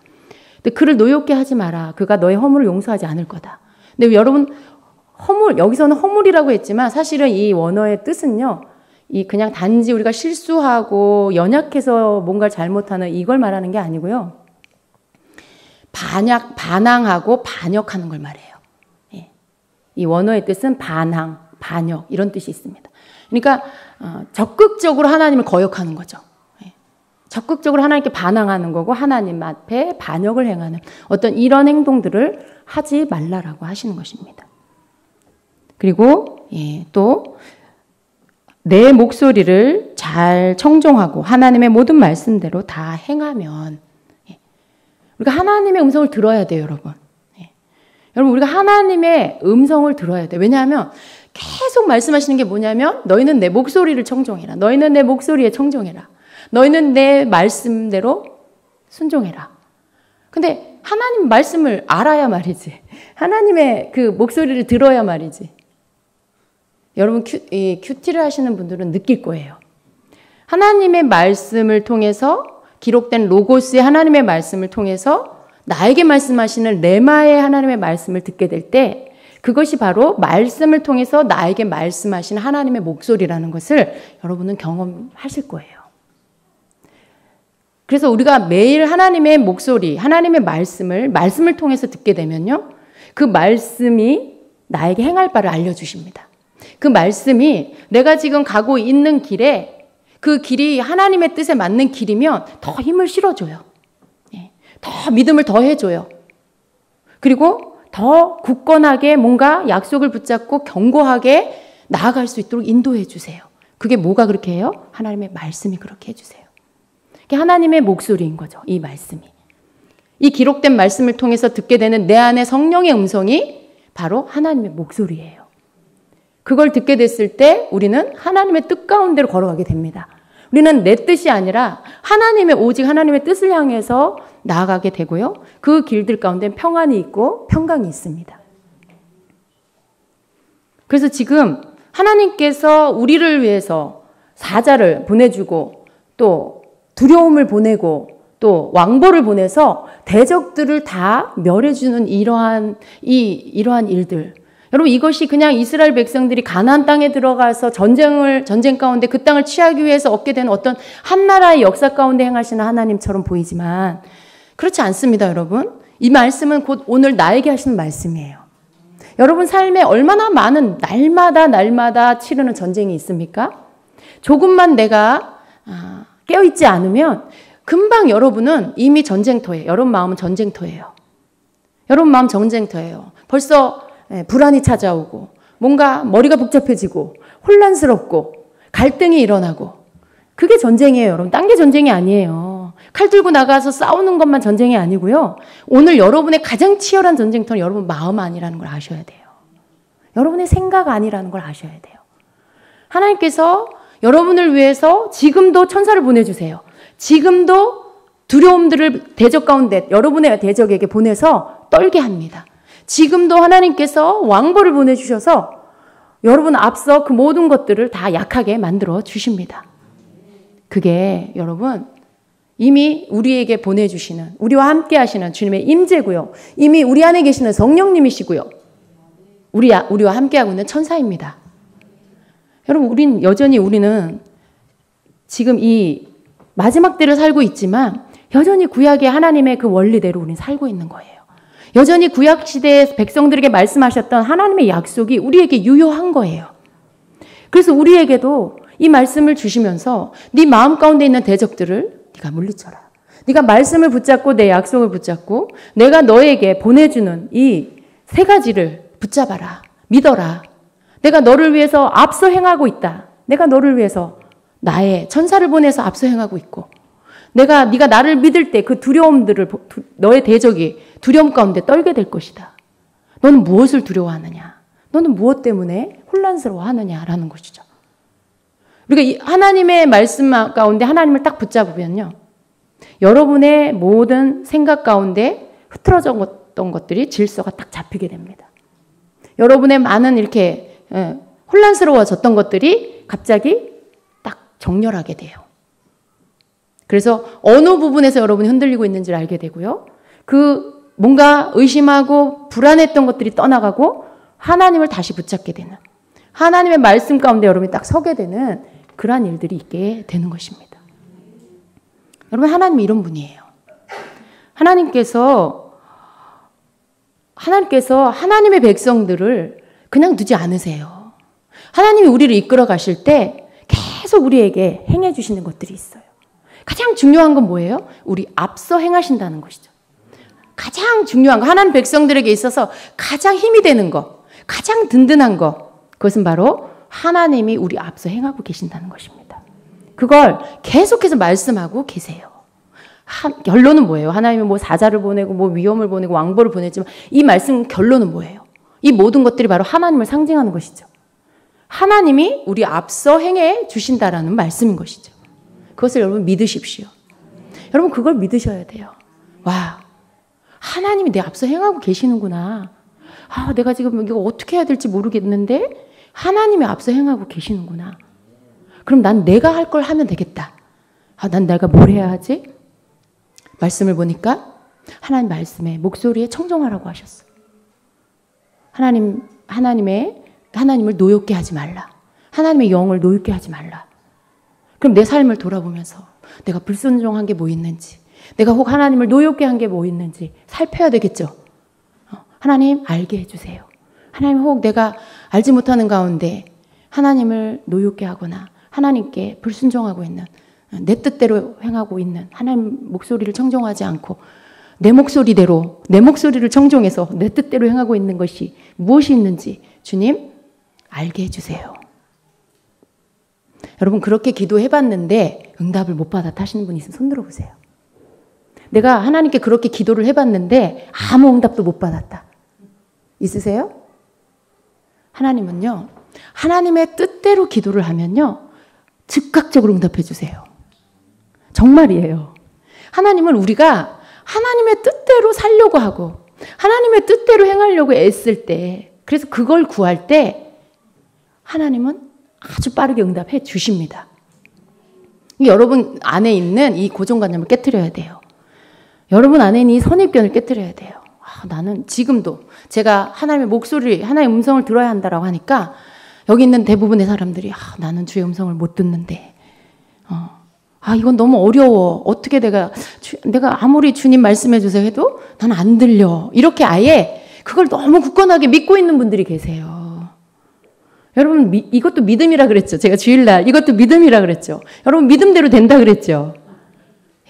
근데 그를 노엽게 하지 마라. 그가 너의 허물을 용서하지 않을 거다. 근데 여러분, 허물, 여기서는 허물이라고 했지만 사실은 이 원어의 뜻은요, 이 그냥 단지 우리가 실수하고 연약해서 뭔가를 잘못하는 이걸 말하는 게 아니고요. 반항하고 반역하는 걸 말해요. 예. 이 원어의 뜻은 반항, 반역 이런 뜻이 있습니다. 그러니까 적극적으로 하나님을 거역하는 거죠. 예. 적극적으로 하나님께 반항하는 거고 하나님 앞에 반역을 행하는 어떤 이런 행동들을 하지 말라라고 하시는 것입니다. 그리고 또 내 목소리를 잘 청종하고 하나님의 모든 말씀대로 다 행하면, 우리가 하나님의 음성을 들어야 돼요, 여러분. 여러분, 우리가 하나님의 음성을 들어야 돼요. 왜냐하면 계속 말씀하시는 게 뭐냐면 너희는 내 목소리를 청종해라. 너희는 내 목소리에 청종해라. 너희는 내 말씀대로 순종해라. 근데 하나님 말씀을 알아야 말이지. 하나님의 그 목소리를 들어야 말이지. 여러분, 큐티를 하시는 분들은 느낄 거예요. 하나님의 말씀을 통해서 기록된 로고스의 하나님의 말씀을 통해서 나에게 말씀하시는 레마의 하나님의 말씀을 듣게 될 때 그것이 바로 말씀을 통해서 나에게 말씀하시는 하나님의 목소리라는 것을 여러분은 경험하실 거예요. 그래서 우리가 매일 하나님의 목소리, 하나님의 말씀을 통해서 듣게 되면요, 그 말씀이 나에게 행할 바를 알려주십니다. 그 말씀이 내가 지금 가고 있는 길에 그 길이 하나님의 뜻에 맞는 길이면 더 힘을 실어줘요. 더 믿음을 더 해줘요. 그리고 더 굳건하게 뭔가 약속을 붙잡고 견고하게 나아갈 수 있도록 인도해 주세요. 그게 뭐가 그렇게 해요? 하나님의 말씀이 그렇게 해주세요. 그게 하나님의 목소리인 거죠. 이 말씀이. 이 기록된 말씀을 통해서 듣게 되는 내 안에 성령의 음성이 바로 하나님의 목소리예요. 그걸 듣게 됐을 때 우리는 하나님의 뜻 가운데로 걸어가게 됩니다. 우리는 내 뜻이 아니라 오직 하나님의 뜻을 향해서 나아가게 되고요. 그 길들 가운데 평안이 있고 평강이 있습니다. 그래서 지금 하나님께서 우리를 위해서 사자를 보내주고 또 두려움을 보내고 또 왕보를 보내서 대적들을 다 멸해주는 이러한 일들. 여러분, 이것이 그냥 이스라엘 백성들이 가나안 땅에 들어가서 전쟁 가운데 그 땅을 취하기 위해서 얻게 된 어떤 한 나라의 역사 가운데 행하시는 하나님처럼 보이지만 그렇지 않습니다, 여러분. 이 말씀은 곧 오늘 나에게 하시는 말씀이에요. 여러분 삶에 얼마나 많은 날마다 치르는 전쟁이 있습니까? 조금만 내가 깨어있지 않으면 금방 여러분은 이미 전쟁터예요. 여러분 마음은 전쟁터예요. 여러분 마음 전쟁터예요. 벌써 불안이 찾아오고 뭔가 머리가 복잡해지고 혼란스럽고 갈등이 일어나고 그게 전쟁이에요, 여러분. 딴 게 전쟁이 아니에요. 칼 들고 나가서 싸우는 것만 전쟁이 아니고요. 오늘 여러분의 가장 치열한 전쟁터는 여러분 마음 아니라는 걸 아셔야 돼요. 여러분의 생각 아니라는 걸 아셔야 돼요. 하나님께서 여러분을 위해서 지금도 천사를 보내주세요. 지금도 두려움들을 대적 가운데 여러분의 대적에게 보내서 떨게 합니다. 지금도 하나님께서 왕보를 보내주셔서 여러분 앞서 그 모든 것들을 다 약하게 만들어 주십니다. 그게 여러분 이미 우리에게 보내주시는, 우리와 함께 하시는 주님의 임재고요. 이미 우리 안에 계시는 성령님이시고요. 우리와 함께하고 있는 천사입니다. 여러분, 우리는 지금 이 마지막 때를 살고 있지만 여전히 구약의 하나님의 그 원리대로 우리는 살고 있는 거예요. 여전히 구약 시대의 백성들에게 말씀하셨던 하나님의 약속이 우리에게 유효한 거예요. 그래서 우리에게도 이 말씀을 주시면서 네 마음 가운데 있는 대적들을 네가 물리쳐라. 네가 말씀을 붙잡고 내 약속을 붙잡고 내가 너에게 보내주는 이 세 가지를 붙잡아라. 믿어라. 내가 너를 위해서 앞서 행하고 있다. 내가 너를 위해서 나의 천사를 보내서 앞서 행하고 있고 네가 나를 믿을 때 그 두려움들을 너의 대적이 두려움 가운데 떨게 될 것이다. 너는 무엇을 두려워하느냐? 너는 무엇 때문에 혼란스러워하느냐라는 것이죠. 우리가 이 하나님의 말씀 가운데 하나님을 딱 붙잡으면요. 여러분의 모든 생각 가운데 흐트러졌던 것들이 질서가 딱 잡히게 됩니다. 여러분의 많은 이렇게 혼란스러워졌던 것들이 갑자기 딱 정렬하게 돼요. 그래서 어느 부분에서 여러분이 흔들리고 있는지를 알게 되고요. 그 뭔가 의심하고 불안했던 것들이 떠나가고 하나님을 다시 붙잡게 되는 하나님의 말씀 가운데 여러분이 딱 서게 되는 그러한 일들이 있게 되는 것입니다. 여러분 하나님이 이런 분이에요. 하나님께서 하나님의 백성들을 그냥 두지 않으세요. 하나님이 우리를 이끌어 가실 때 계속 우리에게 행해 주시는 것들이 있어요. 가장 중요한 건 뭐예요? 우리 앞서 행하신다는 것이죠. 가장 중요한 거, 하나님 백성들에게 있어서 가장 힘이 되는 거, 가장 든든한 거, 그것은 바로 하나님이 우리 앞서 행하고 계신다는 것입니다. 그걸 계속해서 말씀하고 계세요. 결론은 뭐예요? 하나님이 뭐 사자를 보내고 뭐 위험을 보내고 왕보를 보냈지만 이 말씀 결론은 뭐예요? 이 모든 것들이 바로 하나님을 상징하는 것이죠. 하나님이 우리 앞서 행해 주신다라는 말씀인 것이죠. 그것을 여러분 믿으십시오. 여러분 그걸 믿으셔야 돼요. 와, 하나님이 내 앞서 행하고 계시는구나. 내가 지금 이거 어떻게 해야 될지 모르겠는데 하나님이 앞서 행하고 계시는구나. 그럼 난 내가 할 걸 하면 되겠다. 난 내가 뭘 해야 하지? 말씀을 보니까 하나님 말씀에 목소리에 청종하라고 하셨어. 하나님을 노엽게 하지 말라. 하나님의 영을 노엽게 하지 말라. 그럼 내 삶을 돌아보면서 내가 불순종한 게 뭐 있는지, 내가 혹 하나님을 노엽게 한 게 뭐 있는지 살펴야 되겠죠. 하나님 알게 해주세요. 하나님 혹 내가 알지 못하는 가운데 하나님을 노엽게 하거나 하나님께 불순종하고 있는, 내 뜻대로 행하고 있는, 하나님 목소리를 청종하지 않고 내 목소리를 청종해서 내 뜻대로 행하고 있는 것이 무엇이 있는지 주님 알게 해주세요. 여러분 그렇게 기도해봤는데 응답을 못 받았다 하시는 분 있으면 손 들어보세요. 내가 하나님께 그렇게 기도를 해봤는데 아무 응답도 못 받았다. 있으세요? 하나님은요. 하나님의 뜻대로 기도를 하면요. 즉각적으로 응답해 주세요. 정말이에요. 하나님은 우리가 하나님의 뜻대로 살려고 하고 하나님의 뜻대로 행하려고 애쓸 때, 그래서 그걸 구할 때 하나님은 아주 빠르게 응답해 주십니다. 여러분 안에 있는 이 고정관념을 깨트려야 돼요. 여러분 안에 있는 이 선입견을 깨트려야 돼요. 나는 지금도 제가 하나님의 목소리, 하나님의 음성을 들어야 한다라고 하니까 여기 있는 대부분의 사람들이 나는 주의 음성을 못 듣는데 이건 너무 어려워. 어떻게 내가 아무리 주님 말씀해 주세요 해도 나는 안 들려. 이렇게 아예 그걸 너무 굳건하게 믿고 있는 분들이 계세요. 여러분 이것도 믿음이라 그랬죠. 제가 주일날 이것도 믿음이라 그랬죠. 여러분 믿음대로 된다 그랬죠.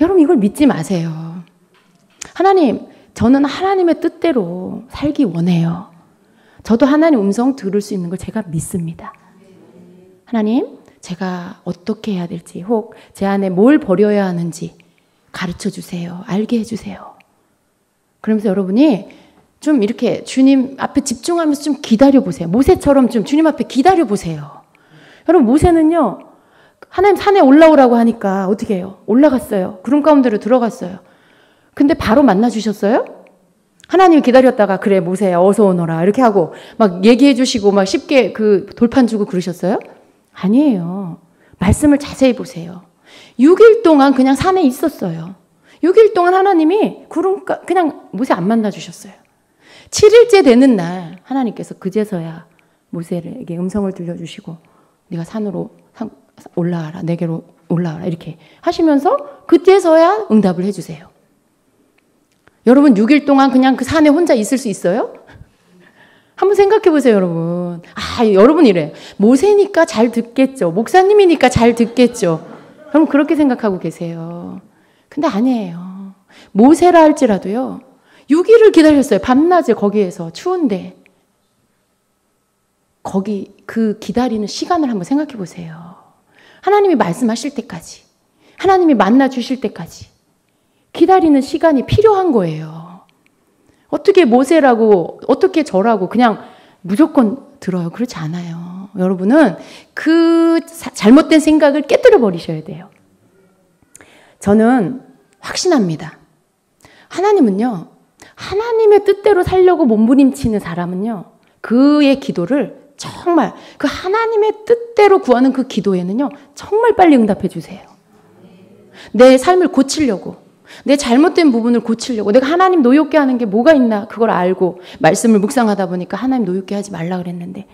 여러분 이걸 믿지 마세요. 하나님, 저는 하나님의 뜻대로 살기 원해요. 저도 하나님 음성 들을 수 있는 걸 제가 믿습니다. 하나님, 제가 어떻게 해야 될지 혹 제 안에 뭘 버려야 하는지 가르쳐 주세요. 알게 해주세요. 그러면서 여러분이 좀 이렇게 주님 앞에 집중하면서 좀 기다려보세요. 모세처럼 좀 주님 앞에 기다려보세요. 여러분 모세는요. 하나님 산에 올라오라고 하니까 어떻게 해요? 올라갔어요. 구름 가운데로 들어갔어요. 근데 바로 만나주셨어요? 하나님이 기다렸다가 그래 모세야 어서 오너라 이렇게 하고 막 얘기해 주시고 막 쉽게 그 돌판 주고 그러셨어요? 아니에요. 말씀을 자세히 보세요. 6일 동안 그냥 산에 있었어요. 6일 동안 하나님이 그냥 모세 안 만나주셨어요. 7일째 되는 날 하나님께서 그제서야 모세에게 음성을 들려주시고 네가 산으로 올라와라. 내게로 올라와라. 이렇게 하시면서 그때서야 응답을 해주세요. 여러분 6일 동안 그냥 그 산에 혼자 있을 수 있어요? 한번 생각해 보세요, 여러분. 여러분 이래. 모세니까 잘 듣겠죠. 목사님이니까 잘 듣겠죠. 여러분 그렇게 생각하고 계세요. 근데 아니에요. 모세라 할지라도요. 6일을 기다렸어요. 밤낮을 거기에서 추운데. 거기 그 기다리는 시간을 한번 생각해 보세요. 하나님이 말씀하실 때까지. 하나님이 만나 주실 때까지. 기다리는 시간이 필요한 거예요. 어떻게 모세라고 어떻게 저라고 그냥 무조건 들어요. 그렇지 않아요. 여러분은 그 잘못된 생각을 깨뜨려 버리셔야 돼요. 저는 확신합니다. 하나님은요. 하나님의 뜻대로 살려고 몸부림치는 사람은요. 그의 기도를 정말 그 하나님의 뜻대로 구하는 그 기도에는요. 정말 빨리 응답해 주세요. 내 삶을 고치려고 내 잘못된 부분을 고치려고 내가 하나님 노엽게 하는 게 뭐가 있나 그걸 알고 말씀을 묵상하다 보니까 하나님 노엽게 하지 말라 그랬는데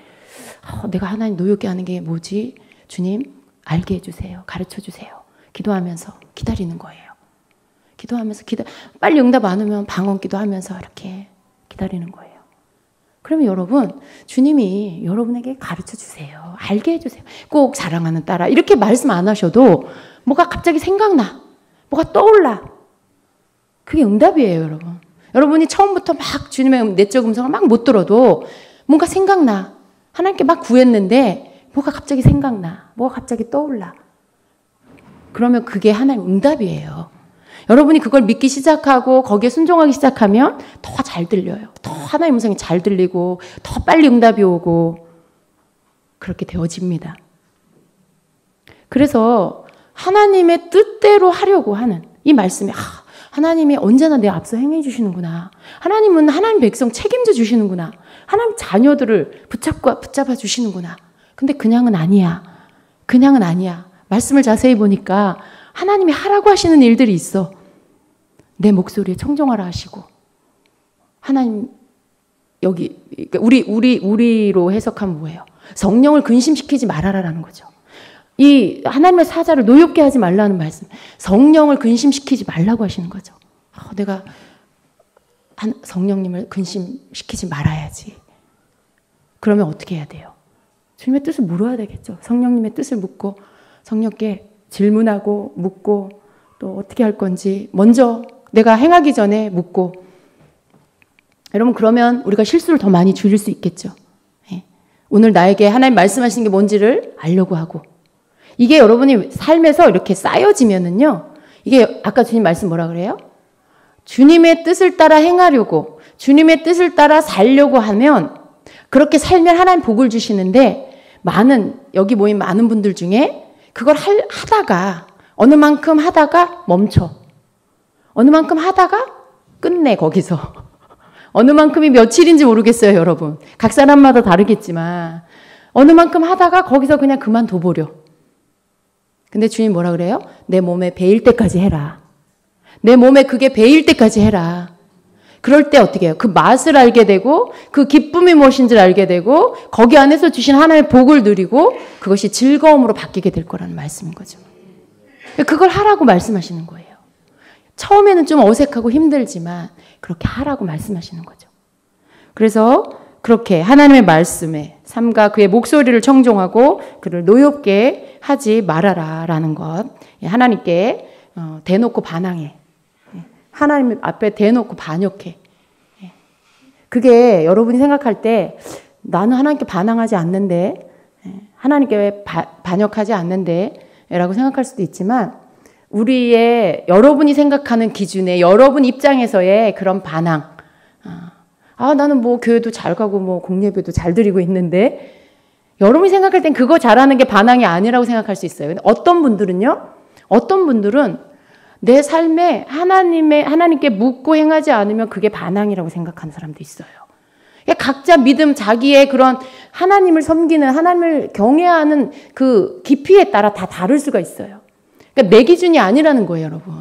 내가 하나님 노엽게 하는 게 뭐지? 주님 알게 해주세요. 가르쳐 주세요. 기도하면서 기다리는 거예요. 기도하면서 빨리 응답 안 오면 방언 기도하면서 이렇게 기다리는 거예요. 그러면 여러분 주님이 여러분에게 가르쳐 주세요. 알게 해주세요. 꼭 사랑하는 딸아 이렇게 말씀 안 하셔도 뭐가 갑자기 생각나. 뭐가 떠올라. 그게 응답이에요, 여러분. 여러분이 처음부터 막 주님의 내적 음성을 막 못 들어도 뭔가 생각나. 하나님께 막 구했는데 뭐가 갑자기 생각나. 뭐가 갑자기 떠올라. 그러면 그게 하나님 응답이에요. 여러분이 그걸 믿기 시작하고 거기에 순종하기 시작하면 더 잘 들려요. 더 하나님 음성이 잘 들리고 더 빨리 응답이 오고 그렇게 되어집니다. 그래서 하나님의 뜻대로 하려고 하는 이 말씀이 하나님이 언제나 내 앞서 행해 주시는구나. 하나님은 하나님 백성 책임져 주시는구나. 하나님 자녀들을 붙잡아 주시는구나. 근데 그냥은 아니야. 그냥은 아니야. 말씀을 자세히 보니까 하나님이 하라고 하시는 일들이 있어. 내 목소리에 청종하라 하시고 하나님 여기 우리로 해석하면 뭐예요? 성령을 근심시키지 말아라라는 거죠. 이 하나님의 사자를 노엽게 하지 말라는 말씀. 성령을 근심시키지 말라고 하시는 거죠. 내가 성령님을 근심시키지 말아야지. 그러면 어떻게 해야 돼요? 주님의 뜻을 물어야 되겠죠. 성령님의 뜻을 묻고 성령께 질문하고 묻고 또 어떻게 할 건지 먼저 내가 행하기 전에 묻고 여러분 그러면 우리가 실수를 더 많이 줄일 수 있겠죠. 오늘 나에게 하나님 말씀하시는 게 뭔지를 알려고 하고 이게 여러분이 삶에서 이렇게 쌓여지면은요. 이게 아까 주님 말씀 뭐라 그래요? 주님의 뜻을 따라 행하려고 주님의 뜻을 따라 살려고 하면 그렇게 살면 하나님 복을 주시는데 여기 모인 많은 분들 중에 그걸 하다가 어느 만큼 하다가 멈춰. 어느 만큼 하다가 끝내 거기서. 어느 만큼이 며칠인지 모르겠어요, 여러분. 각 사람마다 다르겠지만 어느 만큼 하다가 거기서 그냥 그만둬버려. 근데 주님 뭐라 그래요? 내 몸에 배일 때까지 해라. 내 몸에 그게 배일 때까지 해라. 그럴 때 어떻게 해요? 그 맛을 알게 되고 그 기쁨이 무엇인지를 알게 되고 거기 안에서 주신 하나님의 복을 누리고 그것이 즐거움으로 바뀌게 될 거라는 말씀인 거죠. 그걸 하라고 말씀하시는 거예요. 처음에는 좀 어색하고 힘들지만 그렇게 하라고 말씀하시는 거죠. 그래서 그렇게 하나님의 말씀에 삶과 그의 목소리를 청종하고 그를 노엽게 하지 말아라 라는 것. 하나님께 대놓고 반항해. 하나님 앞에 대놓고 반역해. 그게 여러분이 생각할 때 나는 하나님께 반항하지 않는데 하나님께 반역하지 않는데 라고 생각할 수도 있지만 여러분이 생각하는 기준에 여러분 입장에서의 그런 반항. 나는 뭐 교회도 잘 가고 뭐 공예배도 잘 드리고 있는데 여러분이 생각할 땐 그거 잘하는 게 반항이 아니라고 생각할 수 있어요. 근데 어떤 분들은 내 삶에 하나님께 묻고 행하지 않으면 그게 반항이라고 생각하는 사람도 있어요. 각자 믿음, 자기의 그런 하나님을 섬기는, 하나님을 경외하는 그 깊이에 따라 다 다를 수가 있어요. 그러니까 내 기준이 아니라는 거예요, 여러분.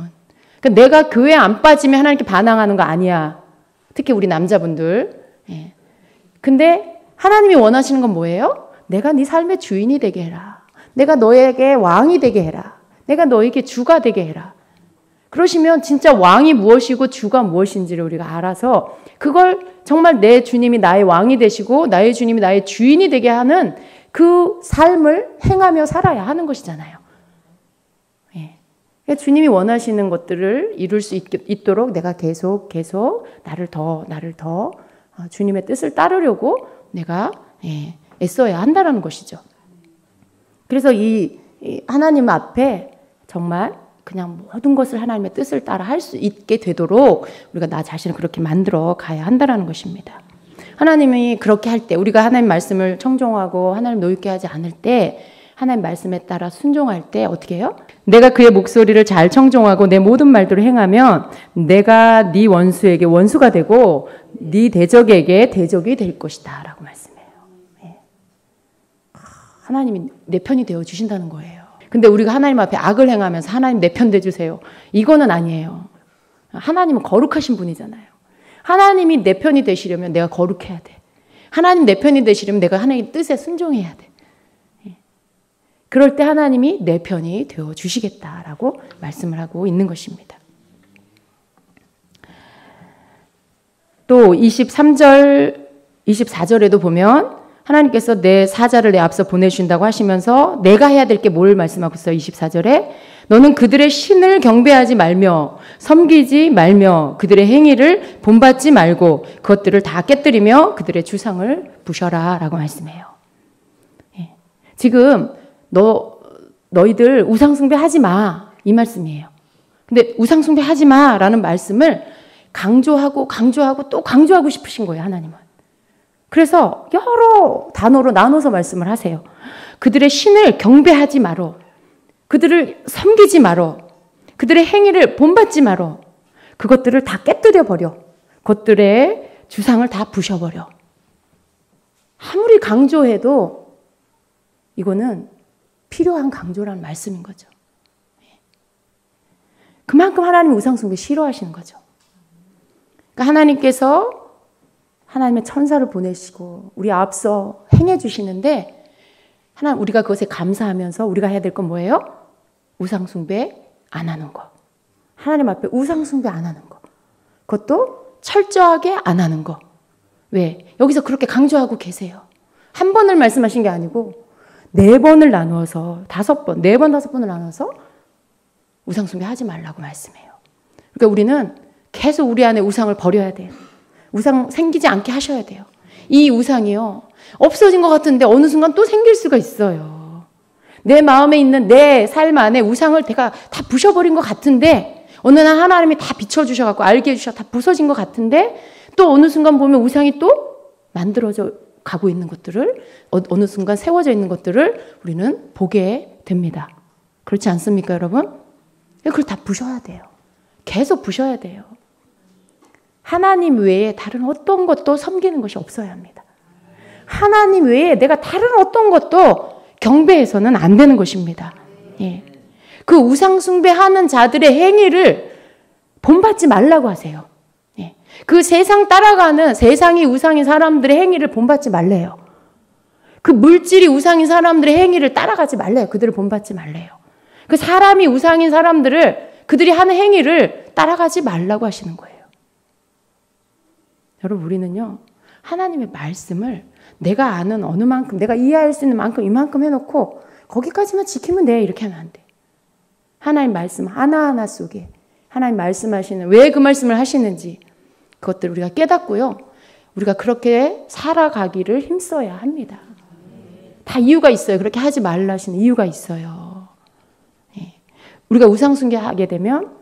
그러니까 내가 교회 안 빠지면 하나님께 반항하는 거 아니야. 특히 우리 남자분들. 근데 하나님이 원하시는 건 뭐예요? 내가 네 삶의 주인이 되게 해라. 내가 너에게 왕이 되게 해라. 내가 너에게 주가 되게 해라. 그러시면 진짜 왕이 무엇이고 주가 무엇인지를 우리가 알아서 그걸 정말 내 주님이 나의 왕이 되시고 나의 주님이 나의 주인이 되게 하는 그 삶을 행하며 살아야 하는 것이잖아요. 주님이 원하시는 것들을 이룰 수 있도록 내가 계속 나를 더 주님의 뜻을 따르려고 내가 애써야 한다는 것이죠. 그래서 이 하나님 앞에 정말 그냥 모든 것을 하나님의 뜻을 따라 할 수 있게 되도록 우리가 나 자신을 그렇게 만들어 가야 한다는 것입니다. 하나님이 그렇게 할 때 우리가 하나님 말씀을 청종하고 하나님 노엽게 하지 않을 때 하나님 말씀에 따라 순종할 때 어떻게 해요? 내가 그의 목소리를 잘 청종하고 내 모든 말대로 행하면 내가 네 원수에게 원수가 되고 네 대적에게 대적이 될 것이다 라고 말씀해요. 하나님이 내 편이 되어 주신다는 거예요. 근데 우리가 하나님 앞에 악을 행하면서 하나님 내 편 돼주세요. 이거는 아니에요. 하나님은 거룩하신 분이잖아요. 하나님이 내 편이 되시려면 내가 거룩해야 돼. 하나님 내 편이 되시려면 내가 하나님의 뜻에 순종해야 돼. 그럴 때 하나님이 내 편이 되어 주시겠다라고 말씀을 하고 있는 것입니다. 또 23절, 24절에도 보면 하나님께서 내 사자를 내 앞서 보내주신다고 하시면서 내가 해야 될 게 뭘 말씀하고 있어요? 24절에 너는 그들의 신을 경배하지 말며 섬기지 말며 그들의 행위를 본받지 말고 그것들을 다 깨뜨리며 그들의 주상을 부셔라 라고 말씀해요. 지금 너희들 우상숭배 하지 마 이 말씀이에요. 근데 우상숭배 하지 마라는 말씀을 강조하고 또 강조하고 싶으신 거예요, 하나님은. 그래서 여러 단어로 나눠서 말씀을 하세요. 그들의 신을 경배하지 마라. 그들을 섬기지 마라. 그들의 행위를 본받지 마라. 그것들을 다 깨뜨려 버려. 그것들의 주상을 다 부셔버려. 아무리 강조해도 이거는 필요한 강조라는 말씀인 거죠. 그만큼 하나님이 우상숭배 싫어하시는 거죠. 그러니까 하나님께서 하나님의 천사를 보내시고 우리 앞서 행해 주시는데 우리가 그것에 감사하면서 우리가 해야 될 건 뭐예요? 우상숭배 안 하는 거. 하나님 앞에 우상숭배 안 하는 거. 그것도 철저하게 안 하는 거. 왜? 여기서 그렇게 강조하고 계세요. 한 번을 말씀하신 게 아니고 4번을 나누어서 5번, 4번, 5번을 나눠서 우상숭배 하지 말라고 말씀해요. 그러니까 우리는 계속 우리 안에 우상을 버려야 돼요. 우상 생기지 않게 하셔야 돼요. 이 우상이요. 없어진 것 같은데 어느 순간 또 생길 수가 있어요. 내 마음에 있는 내 삶 안에 우상을 내가 다 부셔버린 것 같은데 어느 날 하나님이 다 비춰주셔갖고 알게 해주셔서 다 부서진 것 같은데 또 어느 순간 보면 우상이 또 만들어져 가고 있는 것들을 어느 순간 세워져 있는 것들을 우리는 보게 됩니다. 그렇지 않습니까, 여러분? 그걸 다 부셔야 돼요. 계속 부셔야 돼요. 하나님 외에 다른 어떤 것도 섬기는 것이 없어야 합니다. 하나님 외에 내가 다른 어떤 것도 경배해서는 안 되는 것입니다. 예. 그 우상 숭배하는 자들의 행위를 본받지 말라고 하세요. 예. 그 세상 따라가는 세상이 우상인 사람들의 행위를 본받지 말래요. 그 물질이 우상인 사람들의 행위를 따라가지 말래요. 그들을 본받지 말래요. 그 사람이 우상인 사람들을 그들이 하는 행위를 따라가지 말라고 하시는 거예요. 여러분, 우리는요, 하나님의 말씀을 내가 아는 어느 만큼, 내가 이해할 수 있는 만큼 이만큼 해놓고 거기까지만 지키면 돼. 이렇게 하면 안 돼. 하나님 말씀 하나하나 속에 하나님 말씀하시는, 왜 그 말씀을 하시는지 그것들을 우리가 깨닫고요. 우리가 그렇게 살아가기를 힘써야 합니다. 다 이유가 있어요. 그렇게 하지 말라 하시는 이유가 있어요. 예. 우리가 우상숭배하게 되면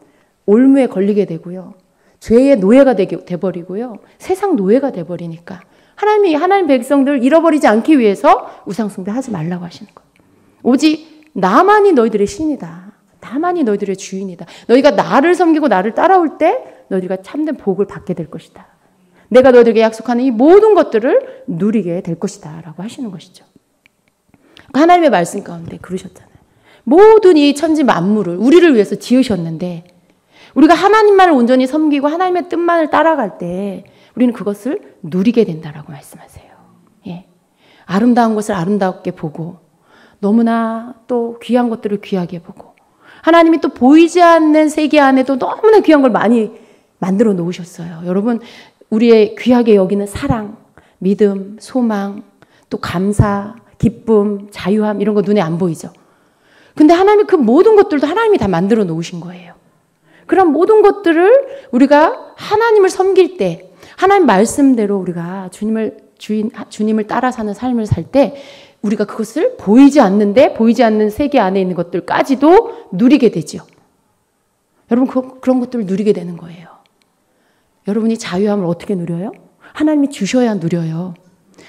올무에 걸리게 되고요. 죄의 노예가 돼버리고요. 세상 노예가 돼버리니까 하나님이 하나님 백성들을 잃어버리지 않기 위해서 우상숭배하지 말라고 하시는 거예요. 오직 나만이 너희들의 신이다. 나만이 너희들의 주인이다. 너희가 나를 섬기고 나를 따라올 때 너희가 참된 복을 받게 될 것이다. 내가 너희들에게 약속하는 이 모든 것들을 누리게 될 것이다. 라고 하시는 것이죠. 하나님의 말씀 가운데 그러셨잖아요. 모든 이 천지 만물을 우리를 위해서 지으셨는데 우리가 하나님만을 온전히 섬기고 하나님의 뜻만을 따라갈 때 우리는 그것을 누리게 된다라고 말씀하세요. 예. 아름다운 것을 아름답게 보고 너무나 또 귀한 것들을 귀하게 보고 하나님이 또 보이지 않는 세계 안에도 너무나 귀한 걸 많이 만들어 놓으셨어요. 여러분, 우리의 귀하게 여기는 사랑, 믿음, 소망, 또 감사, 기쁨, 자유함 이런 거 눈에 안 보이죠. 근데 하나님이 그 모든 것들도 하나님이 다 만들어 놓으신 거예요. 그런 모든 것들을 우리가 하나님을 섬길 때 하나님 말씀대로 우리가 주님을 따라 사는 삶을 살 때 우리가 그것을 보이지 않는 세계 안에 있는 것들까지도 누리게 되죠. 여러분, 그런 것들을 누리게 되는 거예요. 여러분이 자유함을 어떻게 누려요? 하나님이 주셔야 누려요.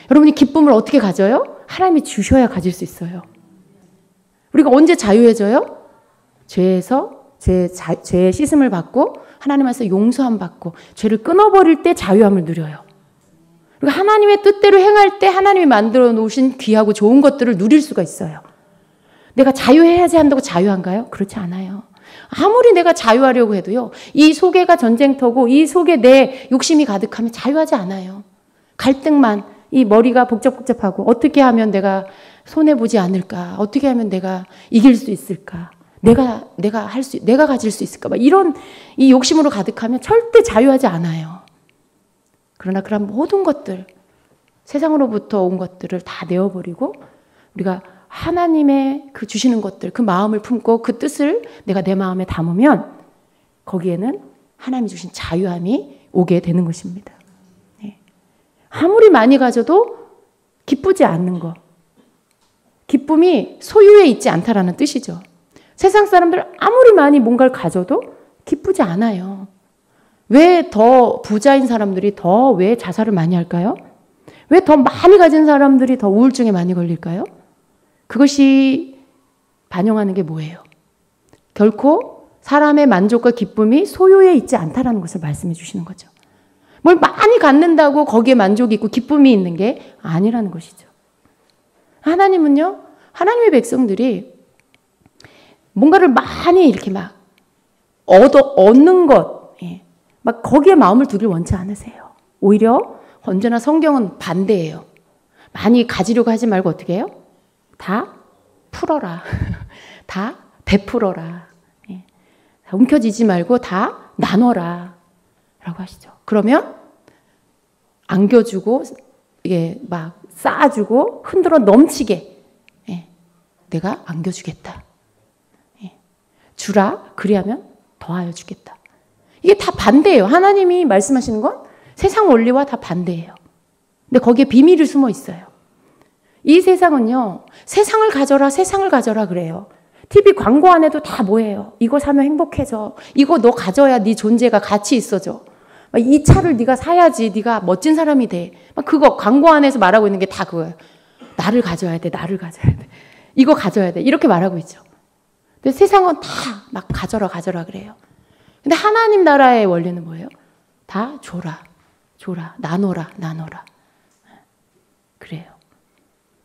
여러분이 기쁨을 어떻게 가져요? 하나님이 주셔야 가질 수 있어요. 우리가 언제 자유해져요? 죄의 씻음을 받고 하나님께서 용서함 받고 죄를 끊어버릴 때 자유함을 누려요. 그리고 하나님의 뜻대로 행할 때 하나님이 만들어 놓으신 귀하고 좋은 것들을 누릴 수가 있어야 내가 자유해야지 한다고 자유한가요? 그렇지 않아요. 아무리 내가 자유하려고 해도요. 이 속에가 전쟁터고 이 속에 내 욕심이 가득하면 자유하지 않아요. 갈등만, 이 머리가 복잡복잡하고 어떻게 하면 내가 손해보지 않을까? 어떻게 하면 내가 이길 수 있을까? 내가 가질 수 있을까? 막 이런 이 욕심으로 가득하면 절대 자유하지 않아요. 그러나 그런 모든 것들, 세상으로부터 온 것들을 다 내어버리고 우리가 하나님의 그 주시는 것들, 그 마음을 품고 그 뜻을 내가 내 마음에 담으면 거기에는 하나님이 주신 자유함이 오게 되는 것입니다. 네. 아무리 많이 가져도 기쁘지 않는 것. 기쁨이 소유에 있지 않다라는 뜻이죠. 세상 사람들 아무리 많이 뭔가를 가져도 기쁘지 않아요. 왜 더 부자인 사람들이 더 왜 자살을 많이 할까요? 왜 더 많이 가진 사람들이 더 우울증에 많이 걸릴까요? 그것이 반영하는 게 뭐예요? 결코 사람의 만족과 기쁨이 소유에 있지 않다라는 것을 말씀해 주시는 거죠. 뭘 많이 갖는다고 거기에 만족이 있고 기쁨이 있는 게 아니라는 것이죠. 하나님은요, 하나님의 백성들이 뭔가를 많이 이렇게 막 얻는 것, 막 거기에 마음을 두길 원치 않으세요. 오히려 언제나 성경은 반대예요. 많이 가지려고 하지 말고 어떻게 해요? 다 풀어라. 다 베풀어라. 움켜쥐지 말고 다 나눠라. 라고 하시죠. 그러면 안겨주고, 이게 막 쌓아주고, 흔들어 넘치게, 내가 안겨주겠다. 주라. 그리하면 더하여 주겠다. 이게 다 반대예요. 하나님이 말씀하시는 건 세상 원리와 다 반대예요. 근데 거기에 비밀이 숨어 있어요. 이 세상은요, 세상을 가져라 그래요. TV 광고 안에도 다 뭐예요? 이거 사면 행복해져. 이거 너 가져야 네 존재가 가치 있어져. 이 차를 네가 사야지 네가 멋진 사람이 돼. 그거 광고 안에서 말하고 있는 게 다 그거예요. 나를 가져야 돼. 이거 가져야 돼. 이렇게 말하고 있죠. 근데 세상은 다 막 가져라 그래요. 근데 하나님 나라의 원리는 뭐예요? 다 줘라. 나눠라. 그래요.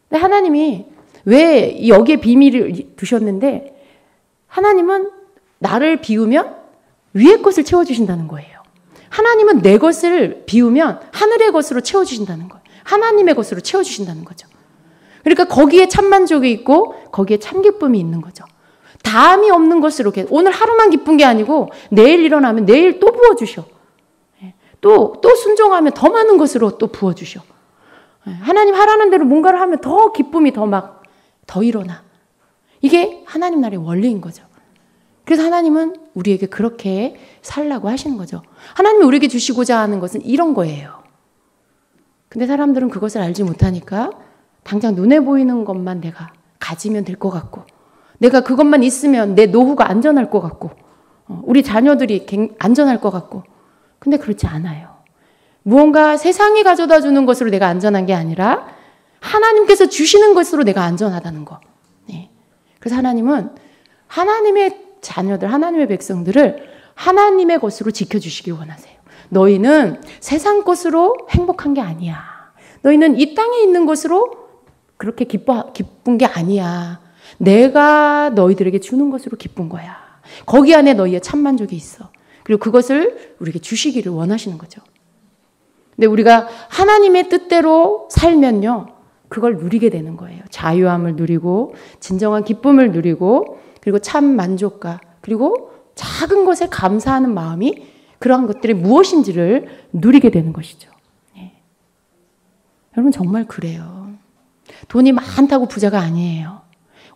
근데 하나님이 왜 여기에 비밀을 두셨는데 하나님은 나를 비우면 위의 것을 채워주신다는 거예요. 하나님은 내 것을 비우면 하늘의 것으로 채워주신다는 거예요. 하나님의 것으로 채워주신다는 거죠. 그러니까 거기에 참만족이 있고 거기에 참기쁨이 있는 거죠. 다함이 없는 것으로 오늘 하루만 기쁜 게 아니고 내일 일어나면 내일 또 부어주셔. 또 순종하면 더 많은 것으로 또 부어주셔. 하나님 하라는 대로 뭔가를 하면 더 기쁨이 더 일어나. 이게 하나님 나라의 원리인 거죠. 그래서 하나님은 우리에게 그렇게 살라고 하시는 거죠. 하나님이 우리에게 주시고자 하는 것은 이런 거예요. 근데 사람들은 그것을 알지 못하니까 당장 눈에 보이는 것만 내가 가지면 될 것 같고, 내가 그것만 있으면 내 노후가 안전할 것 같고, 우리 자녀들이 안전할 것 같고. 근데 그렇지 않아요. 무언가 세상이 가져다 주는 것으로 내가 안전한 게 아니라 하나님께서 주시는 것으로 내가 안전하다는 거. 네. 그래서 하나님은 하나님의 자녀들, 하나님의 백성들을 하나님의 것으로 지켜주시기 원하세요. 너희는 세상 것으로 행복한 게 아니야. 너희는 이 땅에 있는 것으로 그렇게 기쁜 게 아니야. 내가 너희들에게 주는 것으로 기쁜 거야. 거기 안에 너희의 참만족이 있어. 그리고 그것을 우리에게 주시기를 원하시는 거죠. 근데 우리가 하나님의 뜻대로 살면요, 그걸 누리게 되는 거예요. 자유함을 누리고 진정한 기쁨을 누리고 그리고 참 만족과 그리고 작은 것에 감사하는 마음이 그러한 것들이 무엇인지를 누리게 되는 것이죠. 네. 여러분 정말 그래요. 돈이 많다고 부자가 아니에요.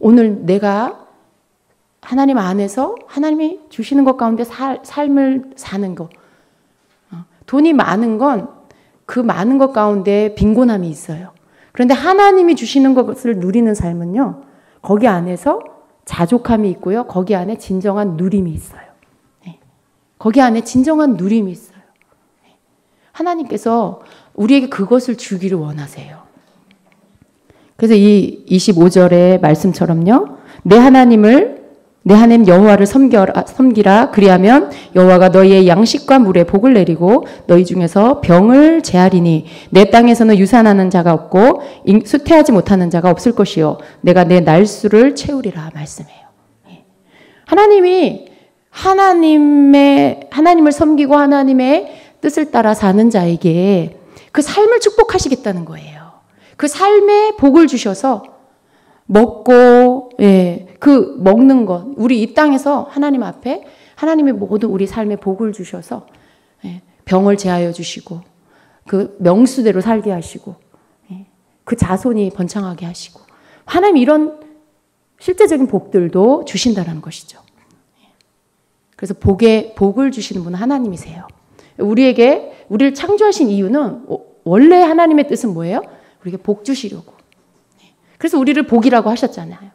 오늘 내가 하나님 안에서 하나님이 주시는 것 가운데 삶을 사는 것. 돈이 많은 건 그 많은 것 가운데 빈곤함이 있어요. 그런데 하나님이 주시는 것을 누리는 삶은요, 거기 안에서 자족함이 있고요. 거기 안에 진정한 누림이 있어요. 네. 거기 안에 진정한 누림이 있어요. 네. 하나님께서 우리에게 그것을 주기를 원하세요. 그래서 이 25절의 말씀처럼요. 내 하나님 여호와를 섬기라. 그리하면 여호와가 너희의 양식과 물에 복을 내리고 너희 중에서 병을 제하리니 내 땅에서는 유산하는 자가 없고 수태하지 못하는 자가 없을 것이요 내가 내 날수를 채우리라 말씀해요. 하나님이 하나님을 섬기고 하나님의 뜻을 따라 사는 자에게 그 삶을 축복하시겠다는 거예요. 그 삶에 복을 주셔서 먹고, 그 먹는 것, 우리 이 땅에서 하나님 앞에 하나님이 모든 우리 삶에 복을 주셔서 병을 제하여 주시고 그 명수대로 살게 하시고 그 자손이 번창하게 하시고 하나님 이런 실제적인 복들도 주신다는 것이죠. 그래서 복을 주시는 분은 하나님이세요. 우리를 창조하신 이유는 원래 하나님의 뜻은 뭐예요? 우리에게 복 주시려고. 그래서 우리를 복이라고 하셨잖아요.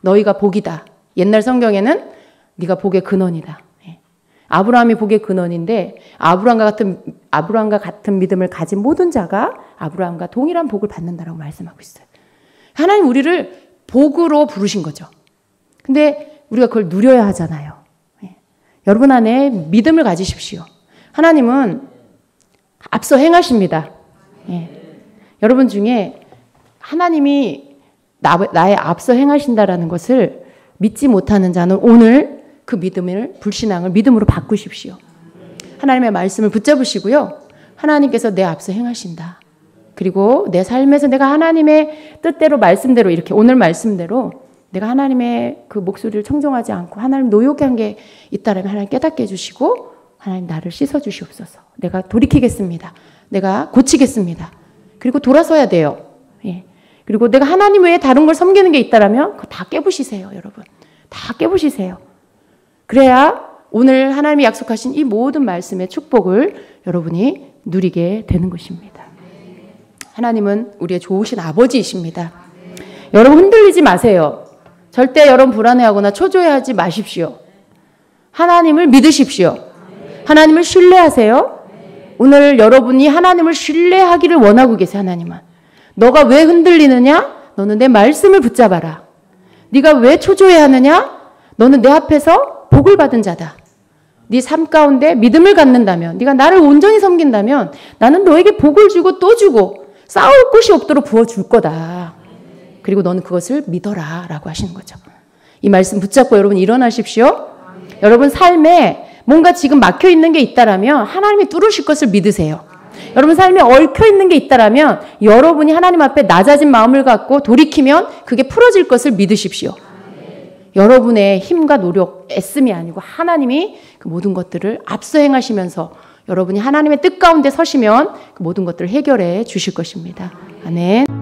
너희가 복이다. 옛날 성경에는 네가 복의 근원이다. 아브라함이 복의 근원인데 아브라함과 같은 믿음을 가진 모든 자가 아브라함과 동일한 복을 받는다라고 말씀하고 있어요. 하나님 우리를 복으로 부르신 거죠. 근데 우리가 그걸 누려야 하잖아요. 여러분 안에 믿음을 가지십시오. 하나님은 앞서 행하십니다. 여러분 중에 하나님이 나의 앞서 행하신다라는 것을 믿지 못하는 자는 오늘 그 불신앙을 믿음으로 바꾸십시오. 하나님의 말씀을 붙잡으시고요. 하나님께서 내 앞서 행하신다. 그리고 내 삶에서 내가 하나님의 뜻대로 말씀대로 이렇게 오늘 말씀대로 내가 하나님의 그 목소리를 청정하지 않고 하나님 노역한 한 게 있다면 하나님 깨닫게 해주시고 하나님 나를 씻어주시옵소서. 내가 돌이키겠습니다. 내가 고치겠습니다. 그리고 돌아서야 돼요. 그리고 내가 하나님 외에 다른 걸 섬기는 게 있다면 그거 다 깨부시세요, 여러분. 다 깨부시세요. 그래야 오늘 하나님이 약속하신 이 모든 말씀의 축복을 여러분이 누리게 되는 것입니다. 하나님은 우리의 좋으신 아버지이십니다. 여러분 흔들리지 마세요. 절대 여러분 불안해하거나 초조해하지 마십시오. 하나님을 믿으십시오. 하나님을 신뢰하세요. 오늘 여러분이 하나님을 신뢰하기를 원하고 계세요. 하나님은. 너가 왜 흔들리느냐? 너는 내 말씀을 붙잡아라. 네가 왜 초조해하느냐? 너는 내 앞에서 복을 받은 자다. 네 삶 가운데 믿음을 갖는다면, 네가 나를 온전히 섬긴다면 나는 너에게 복을 주고 또 주고 싸울 곳이 없도록 부어줄 거다. 그리고 너는 그것을 믿어라 라고 하시는 거죠. 이 말씀 붙잡고 여러분 일어나십시오. 여러분 삶에 뭔가 지금 막혀 있는 게 있다라면 하나님이 뚫으실 것을 믿으세요. 여러분 삶에 얽혀 있는 게 있다라면 여러분이 하나님 앞에 낮아진 마음을 갖고 돌이키면 그게 풀어질 것을 믿으십시오. 여러분의 힘과 노력, 애씀이 아니고 하나님이 그 모든 것들을 앞서 행하시면서 여러분이 하나님의 뜻 가운데 서시면 그 모든 것들을 해결해 주실 것입니다. 아멘.